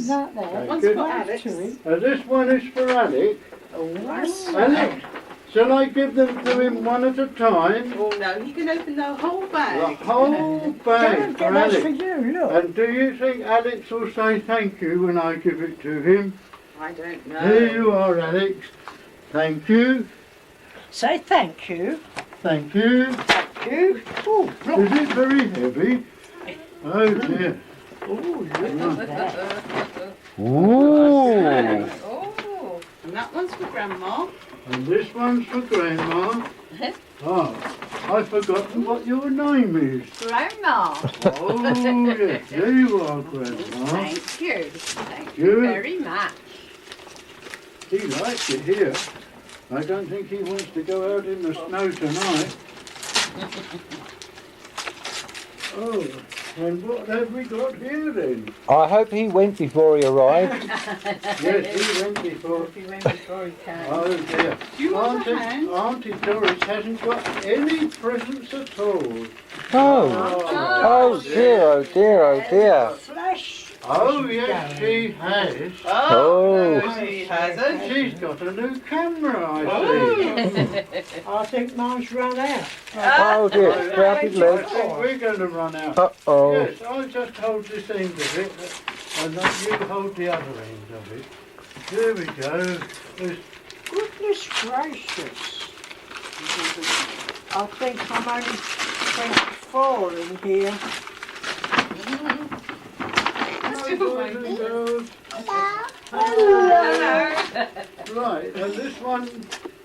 [SPEAKER 18] One's for Alex.
[SPEAKER 13] This one is for Alec. Alec, shall I give them to him one at a time?
[SPEAKER 18] Oh no, he can open the whole bag.
[SPEAKER 13] The whole bag for
[SPEAKER 11] That's for
[SPEAKER 13] Alex.
[SPEAKER 11] you, look.
[SPEAKER 13] And do you think Alex will say thank you when I give it to him?
[SPEAKER 18] I don't know.
[SPEAKER 13] Here you are, Alex. Thank you.
[SPEAKER 11] Say thank you.
[SPEAKER 13] Thank you.
[SPEAKER 11] Thank you. Oh,
[SPEAKER 13] Is it very heavy? Oh dear.
[SPEAKER 11] Oh, look at that.
[SPEAKER 13] Ooh.
[SPEAKER 18] Oh, and that one's for Grandma.
[SPEAKER 13] And this one's for Grandma. Oh, I've forgotten what your name is.
[SPEAKER 18] Grandma.
[SPEAKER 13] Oh, yes, there you are, Grandma.
[SPEAKER 18] Thank you. Thank
[SPEAKER 13] you
[SPEAKER 18] you very much.
[SPEAKER 13] He likes it here. I don't think he wants to go out in the snow tonight. Oh, and what have we got here then?
[SPEAKER 19] I hope he went before he arrived.
[SPEAKER 13] Yes, he went before.
[SPEAKER 18] He went before he came.
[SPEAKER 13] Oh dear.
[SPEAKER 18] Do you want a hand?
[SPEAKER 13] Auntie Doris hasn't got any presents at all.
[SPEAKER 19] Oh dear, oh dear, oh dear.
[SPEAKER 11] Flash.
[SPEAKER 13] Oh yes, she has.
[SPEAKER 19] Oh.
[SPEAKER 18] No, she hasn't.
[SPEAKER 13] She's got a new camera, I see.
[SPEAKER 11] I think mine's run out.
[SPEAKER 19] Oh dear, grab his
[SPEAKER 13] I
[SPEAKER 19] leg.
[SPEAKER 13] think we're going to run out.
[SPEAKER 19] Uh-oh.
[SPEAKER 13] Yes, I'll just hold this end of it, and then you hold the other end of it. There we go. There's...
[SPEAKER 11] Goodness gracious. I think I'm only 24 in here.
[SPEAKER 13] Boys and girls.
[SPEAKER 18] Hello.
[SPEAKER 13] Right, and this one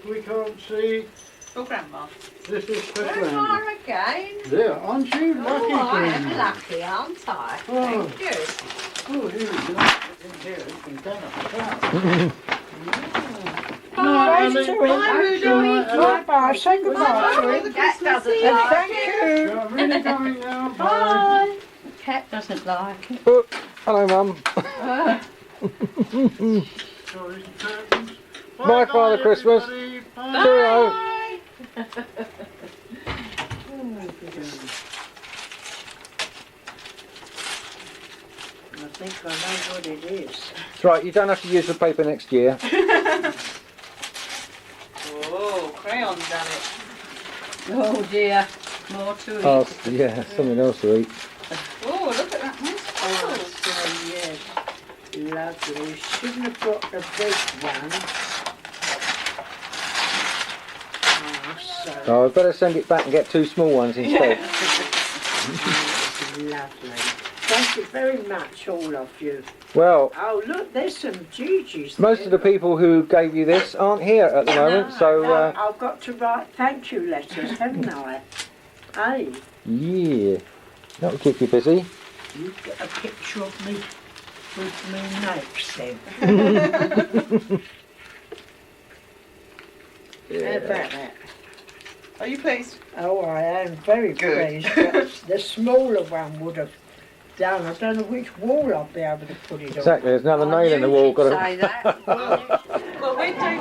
[SPEAKER 13] we can't see.
[SPEAKER 18] For Grandma.
[SPEAKER 13] This is for
[SPEAKER 18] Grandma
[SPEAKER 13] Grandma.
[SPEAKER 18] again.
[SPEAKER 13] There, aren't you lucky,
[SPEAKER 18] Oh, I am
[SPEAKER 13] Grandma?
[SPEAKER 18] lucky, aren't I?
[SPEAKER 13] Oh.
[SPEAKER 18] Thank you.
[SPEAKER 13] Oh, here we go. In here, you can get up.
[SPEAKER 11] Bye to him. Bye-bye. Say goodbye to him.
[SPEAKER 18] Cat doesn't
[SPEAKER 11] And
[SPEAKER 18] like
[SPEAKER 11] thank
[SPEAKER 18] it.
[SPEAKER 11] you.
[SPEAKER 13] I'm really going now.
[SPEAKER 11] Bye.
[SPEAKER 18] Cat doesn't like it.
[SPEAKER 19] Oh, hello, Mum.
[SPEAKER 13] Sorry, curtains.
[SPEAKER 19] Bye, Father Christmas.
[SPEAKER 13] Everybody.
[SPEAKER 19] Cheerio.
[SPEAKER 11] I think I know what it is.
[SPEAKER 19] That's right, you don't have to use the paper next year.
[SPEAKER 18] Oh, crayon done it. Oh dear, more to eat.
[SPEAKER 19] Oh, yeah, something else to eat.
[SPEAKER 18] Oh, look at that one.
[SPEAKER 11] Oh, so yes. Lovely. Shouldn't have got the big one.
[SPEAKER 19] Oh, I'd better send it back and get 2 small ones instead.
[SPEAKER 11] Lovely. Thank you very much, all of you.
[SPEAKER 19] Well,
[SPEAKER 11] Oh, look, there's some Gigi's.
[SPEAKER 19] most of the people who gave you this aren't here at the moment, so
[SPEAKER 11] I've got to write thank you letters, haven't I? Hey,
[SPEAKER 19] yeah, that'll keep you busy.
[SPEAKER 11] you've got a picture of me with me notes then. How about that?
[SPEAKER 18] Are you pleased?
[SPEAKER 11] Oh, I am very
[SPEAKER 18] Good.
[SPEAKER 11] pleased. But the smaller one would have done. I don't know which wall I'll be able to put it on.
[SPEAKER 19] Exactly, there's another nail in the wall. Got
[SPEAKER 11] Say
[SPEAKER 19] to...
[SPEAKER 11] that.
[SPEAKER 18] Well, we're doing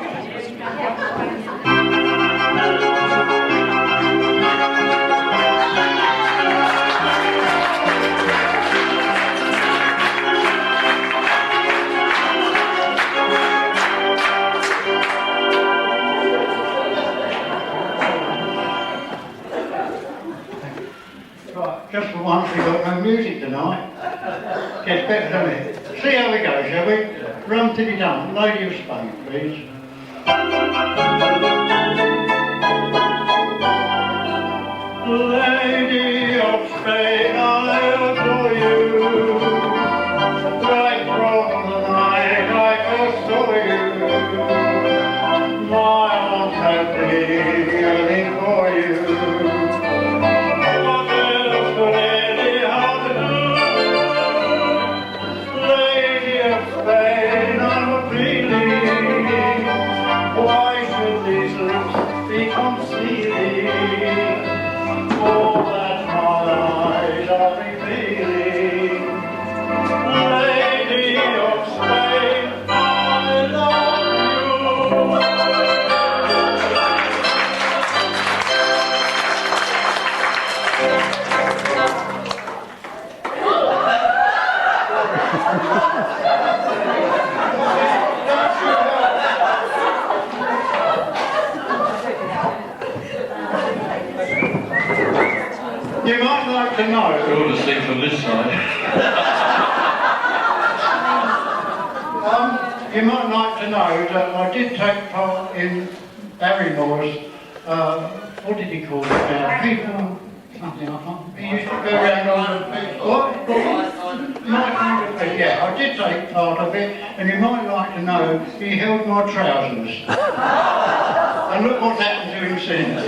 [SPEAKER 13] Right, just for once we've got no music tonight. Gets better, doesn't it? See how we go, shall we? Rum titty dum, Lady of Spain, please. Lady of Spain, I adore you. Right from the night I first saw you, my heart had been yearning for you. What else could any heart do? Lady of Spain, I'm appealing. Why should these lips be concealing all that my You might like to know.
[SPEAKER 10] You're all asleep from this side.
[SPEAKER 13] You might like to know that I did take part in Barrymore's, what did he call it now? People, something like that. He used to go around on the people. What? Yeah, I did take part of it, and you might like to know he held my trousers. And look what's happened to him since.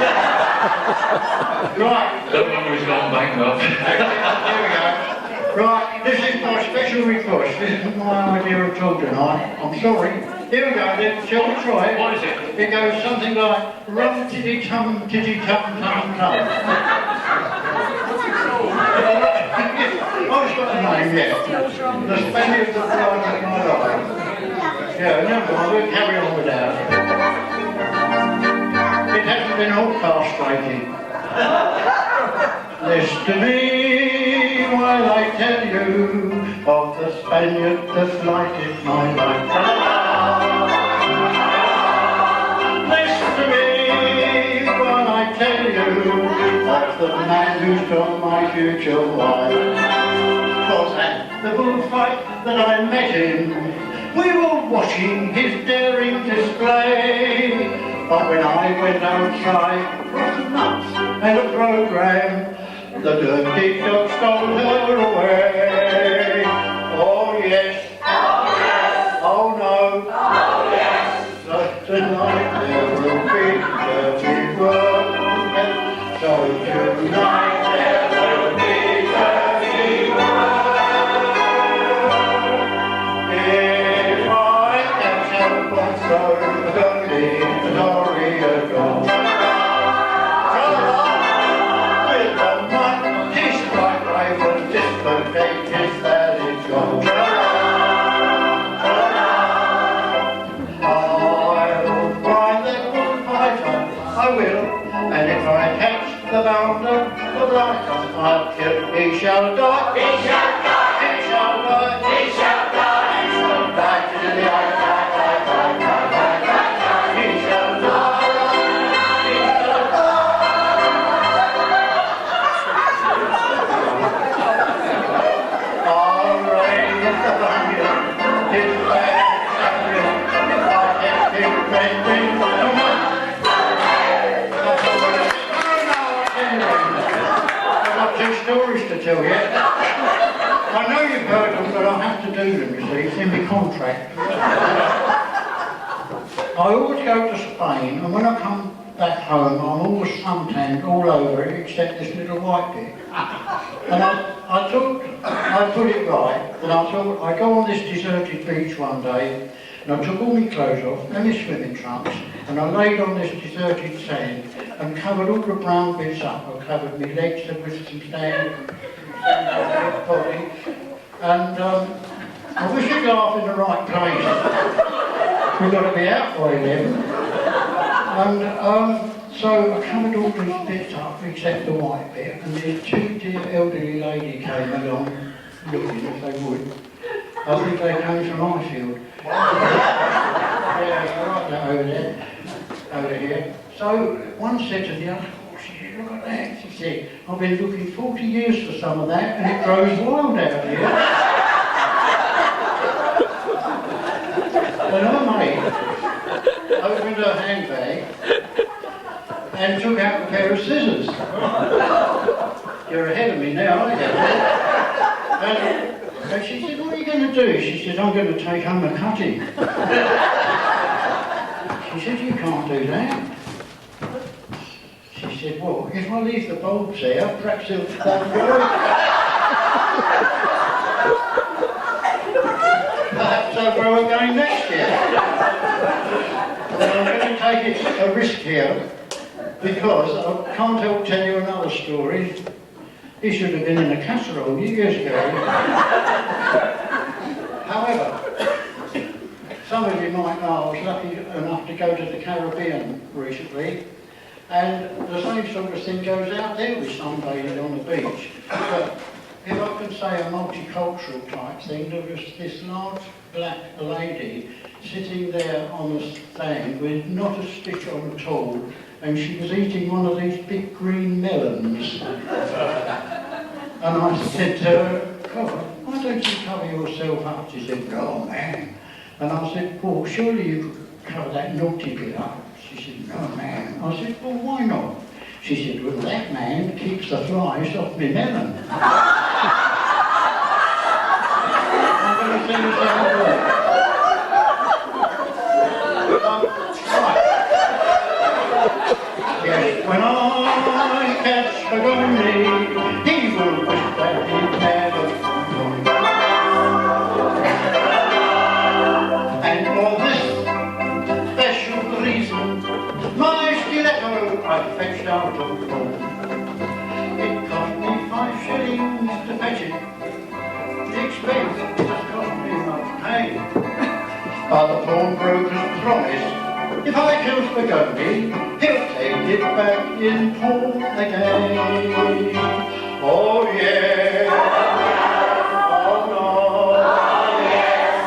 [SPEAKER 13] Right.
[SPEAKER 10] Don't wonder he's gone bankrupt.
[SPEAKER 13] Here we go. Right, this is my special request. This isn't my idea at all tonight. I'm sorry. Here we go then. Shall we try it?
[SPEAKER 10] What is it?
[SPEAKER 13] It goes something like rum tiddy tum tiddy tum tum tum. Oh, it's got a name, yeah. The Spaniard that blighted my life. Yeah, never mind, we'll carry on with that. It hasn't been all castrated. Listen to me while I tell you of the Spaniard that blighted my life. Listen to me while I tell you of the man who stole my future wife. 'Cause at the bullfight that I met him, we were watching his daring display. But when I went outside, across the nuts and a program, the dirty dog stole her away. Oh yes, oh yes, oh no, oh yes. So tonight there will be dirty work, so tonight there will be dirty work. If I catch up on so dirty, Dory had gone. With the mighty strike rifle dislocated that it's gone. I'll find that good fighter, I will, and if I catch the bounder, the blighter, I'll kill. He shall die, he shall die, he shall die, he shall die, he shall die to the eye. Stories to tell you. I know you've heard them, but I have to do them, you see, it's in my contract. I always go to Spain, and when I come back home, I'm always suntanned all over it, except this little white bit. And I thought I'd put it right, and I thought I'd go on this deserted beach one day, and I took all my clothes off and my swimming trunks, and I laid on this deserted sand and covered all the brown bits up. I covered my legs with some sand and body, and I wish you'd laugh in the right place. We've got to be out by 11. And so I covered all these bits up except the white bit, and these two dear elderly ladies came along, looking if they would. I think they came from Icefield. Yeah, right there, over there, over here. So one said to the other, oh, she said, look at that. She said, I've been looking 40 years for some of that, and it grows wild out here. And her mate opened her handbag and took out a pair of scissors. You're ahead of me now, aren't you? And she said, what are you going to do? She said, I'm going to take home a cutting. She said, you can't do that. She said, well, if I leave the bulbs there, perhaps they'll go. Perhaps they'll grow again next year. But I'm going to take a risk here, because I can't help tell you another story. He should have been in a casserole years ago. However, some of you might know I was lucky enough to go to the Caribbean recently, and the same sort of thing goes out there with sunbathing on the beach. But if I can say a multicultural type thing, there was this large black lady sitting there on the stand with not a stitch on at all, and she was eating one of these big green melons. And I said to her, God, why don't you cover yourself up? She said, oh man. And I said, Paul, surely you could cover that naughty bit up. She said, no man. I said, well, why not? She said, well, that man keeps the flies off me melon. I'm going to sing this out of work. Right. Yes, when I catch the gunny, he will wish that he'd never gone. And for this special reason, my stiletto I fetched out of home. It cost me 5 shillings to fetch it. The expense has cost me much pain. But the pawnbroker's promised, if I kill Spaghetti, he'll take it back in pawn again. Oh yeah, oh no, oh yes.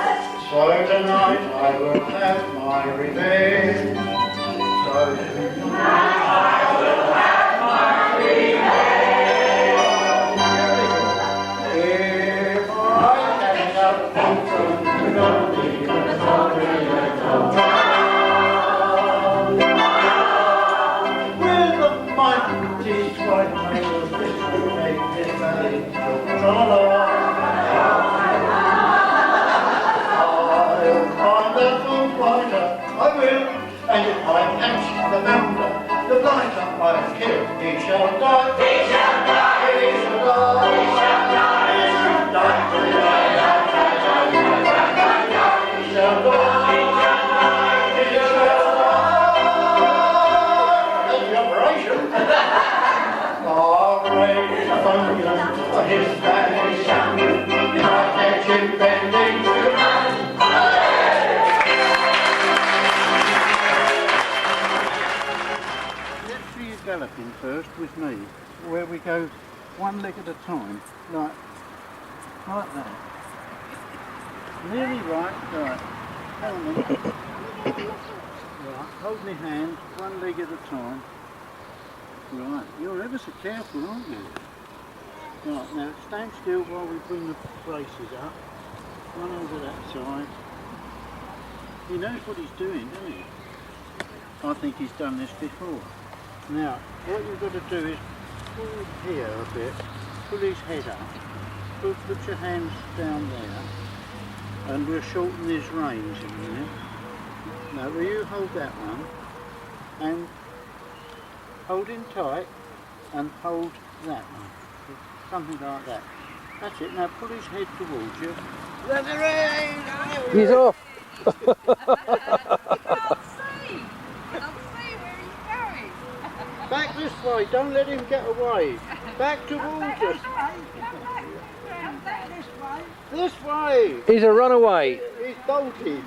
[SPEAKER 13] So tonight I will have my revenge. So tonight I will have my revenge. If I catch up from Spaghetti, the story is told. And if I catch the bounder, the blighter I have killed, he shall die. He shall die. He shall die. He shall die. He shall die. He shall die. He shall die. He shall die. That's the operation. Raise a thunder for his vanishing. If I catch him bending to run. Galloping first with me, where we go one leg at a time, like that. Nearly right. Come on then. Right, hold my hand, one leg at a time. Right, you're ever so careful, aren't you? Right, now stand still while we bring the braces up. One over that side. He knows what he's doing, doesn't he? I think he's done this before. Now, what you've got to do is pull here a bit, pull his head up, put your hands down there, and we'll shorten his reins in a minute. Now, will you hold that one, and hold him tight, and hold that one, something like that. That's it, now pull his head towards you. Let the reins!
[SPEAKER 19] He's off!
[SPEAKER 13] Back this way, don't let him get away. Back towards us. This way.
[SPEAKER 19] He's a runaway.
[SPEAKER 13] He's bolted.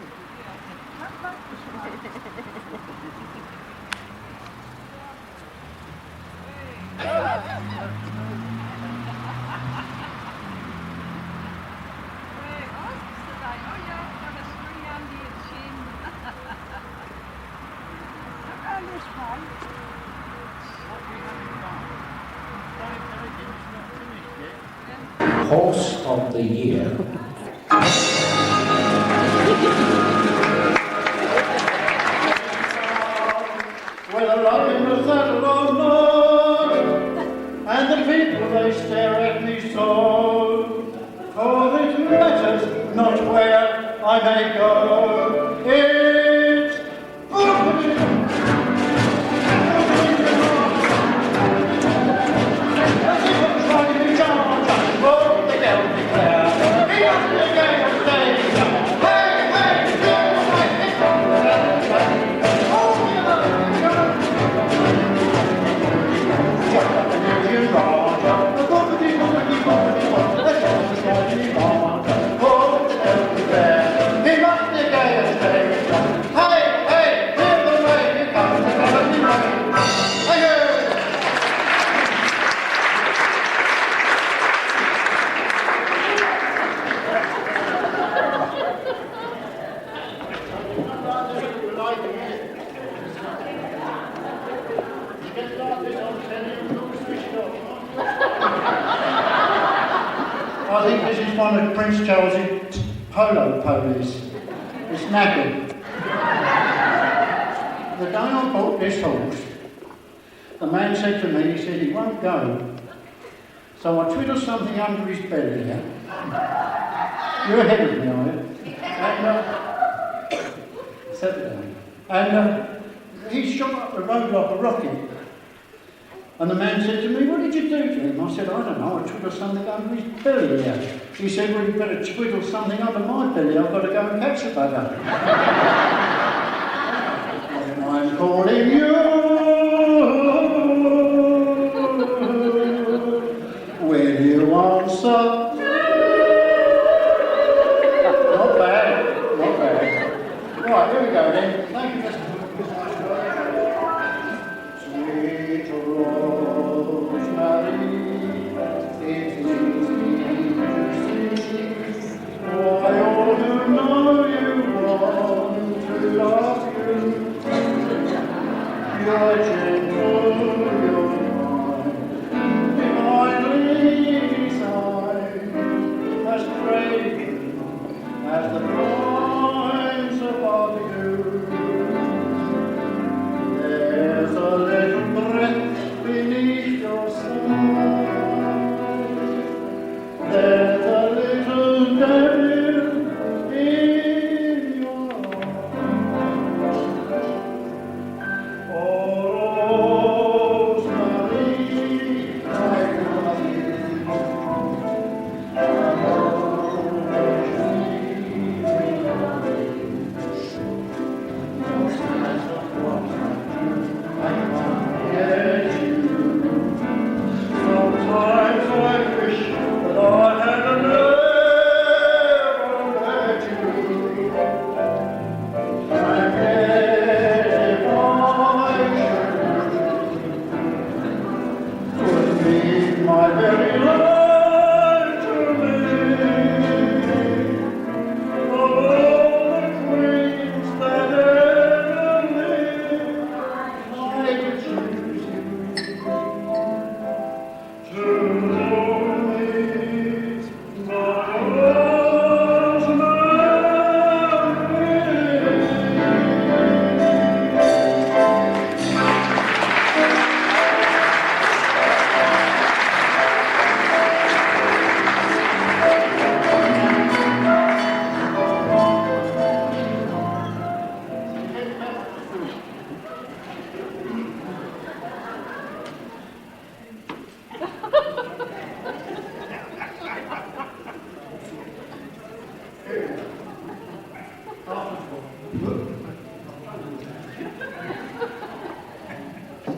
[SPEAKER 1] Horse of the Year.
[SPEAKER 13] Whether I'm in the saddle or not, and the people they stare at me so, for it matters not where I may go. It's Overture.
[SPEAKER 2] think this is one of Prince Charles's polo ponies. It's napping. The day I bought this horse, the man said to me, he said he won't go. So I twiddled something under his belly here. You're ahead of me on it. And, set it down. And he shot up the road like a rocket. And the man said to me, what did you do to him? I said, I don't know, I twiddled something under his belly here. He said, well, you better twiddle something under my belly, I've got to go and catch the bugger. I'm calling you, will you answer? Not bad, not bad. Right, here we go then. Thank you, Mr. Sweet Rosemary, it is easy to see why all who know you want to love you. You're gentle, you're kind, divinely designed, as brave as the pines above you. There's a little breath beneath your side. There's a little devil in your eyes. Oh, Rosemary, I love you. Sometimes I wish that I had never met you. And if I should, would mean my very life to me. Of all the queens that ever lived, I could choose you. To me, my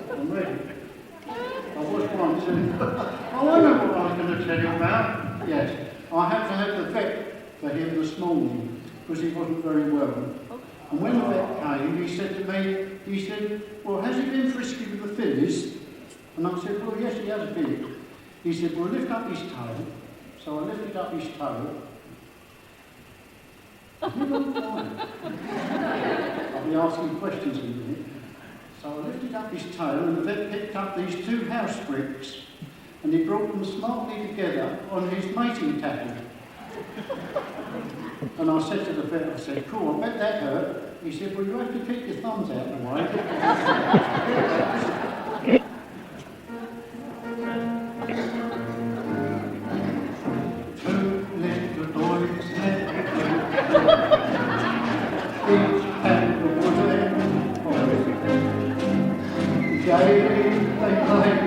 [SPEAKER 2] I'm ready. I was once, and I wonder what I was going to tell you about. Yes, I had to have the vet for him this morning because he wasn't very well. And when the vet came, he said to me, he said, well, has he been frisky with the fillies? And I said, well, yes, he has a bit. He said, well, lift up his toe. So I lifted up his toe. I'll be asking questions in a minute. So I lifted up his toe and the vet picked up these two house bricks and he brought them smartly together on his mating tackle. And I said to the vet, I said, cool, I bet that hurt. He said, well, you have to keep your thumbs out of the way. Two little boys had each had a wooden boy. Gaily they played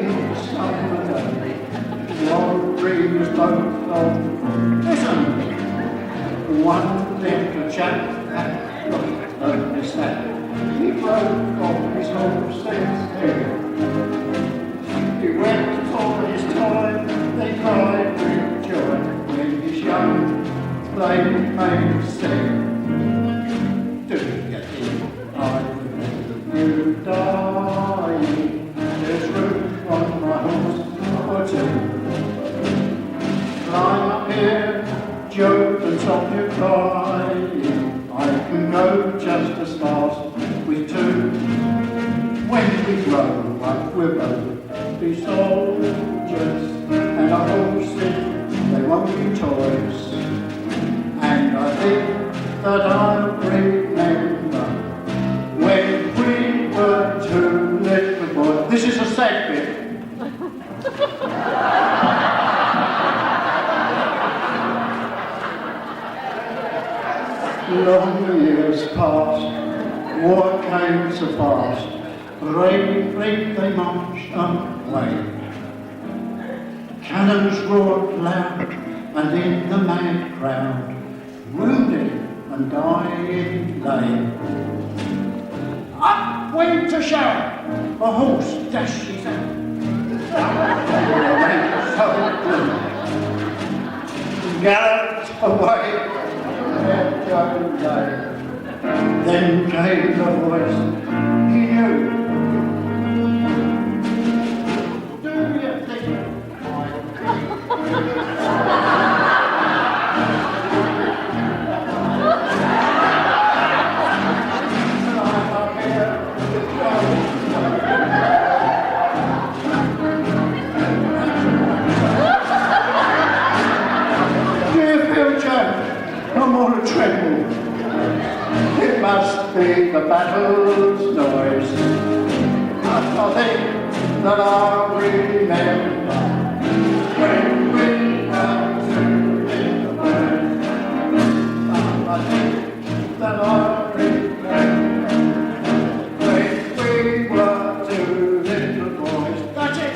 [SPEAKER 2] each summer day. Long dreams both of listen. One little chap had lost his hat. He broke off his horse's head. He wept for his toy. They cried with joy when his young blade made say, do you think I would let you die? There's room on my horse for two. Climb up here, joke and stop you crying. I can go just as fast with two. When we grow up, we'll both be soldiers, and our horses, they won't
[SPEAKER 13] long years passed, war came so fast, bravely they marched away. Cannons roared loud, and in the mad crowd, wounded and dying lay. Up went a shout, a horse dashed his out. Galloped away, let go lay. Then came the voice he knew. Do you think I'm on a tremble. It must be the battle's noise. I think that I'll remember when we come to the word. I think that I'll remember when we were two little boys. That's it.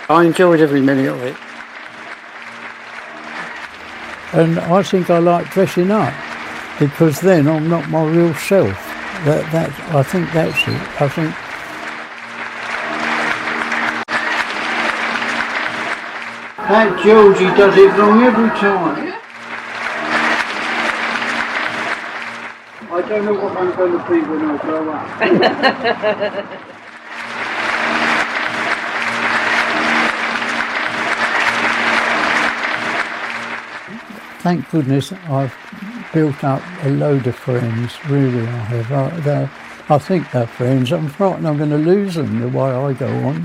[SPEAKER 11] I enjoyed every minute of it. And I think I like dressing up because then I'm not my real self. I think that's it. I think
[SPEAKER 13] that Georgie does it wrong every time. I don't know what I'm going to be when I grow up.
[SPEAKER 11] Thank goodness I've built up a load of friends, really I have. I think they're friends. I'm frightened I'm going to lose them the way I go on.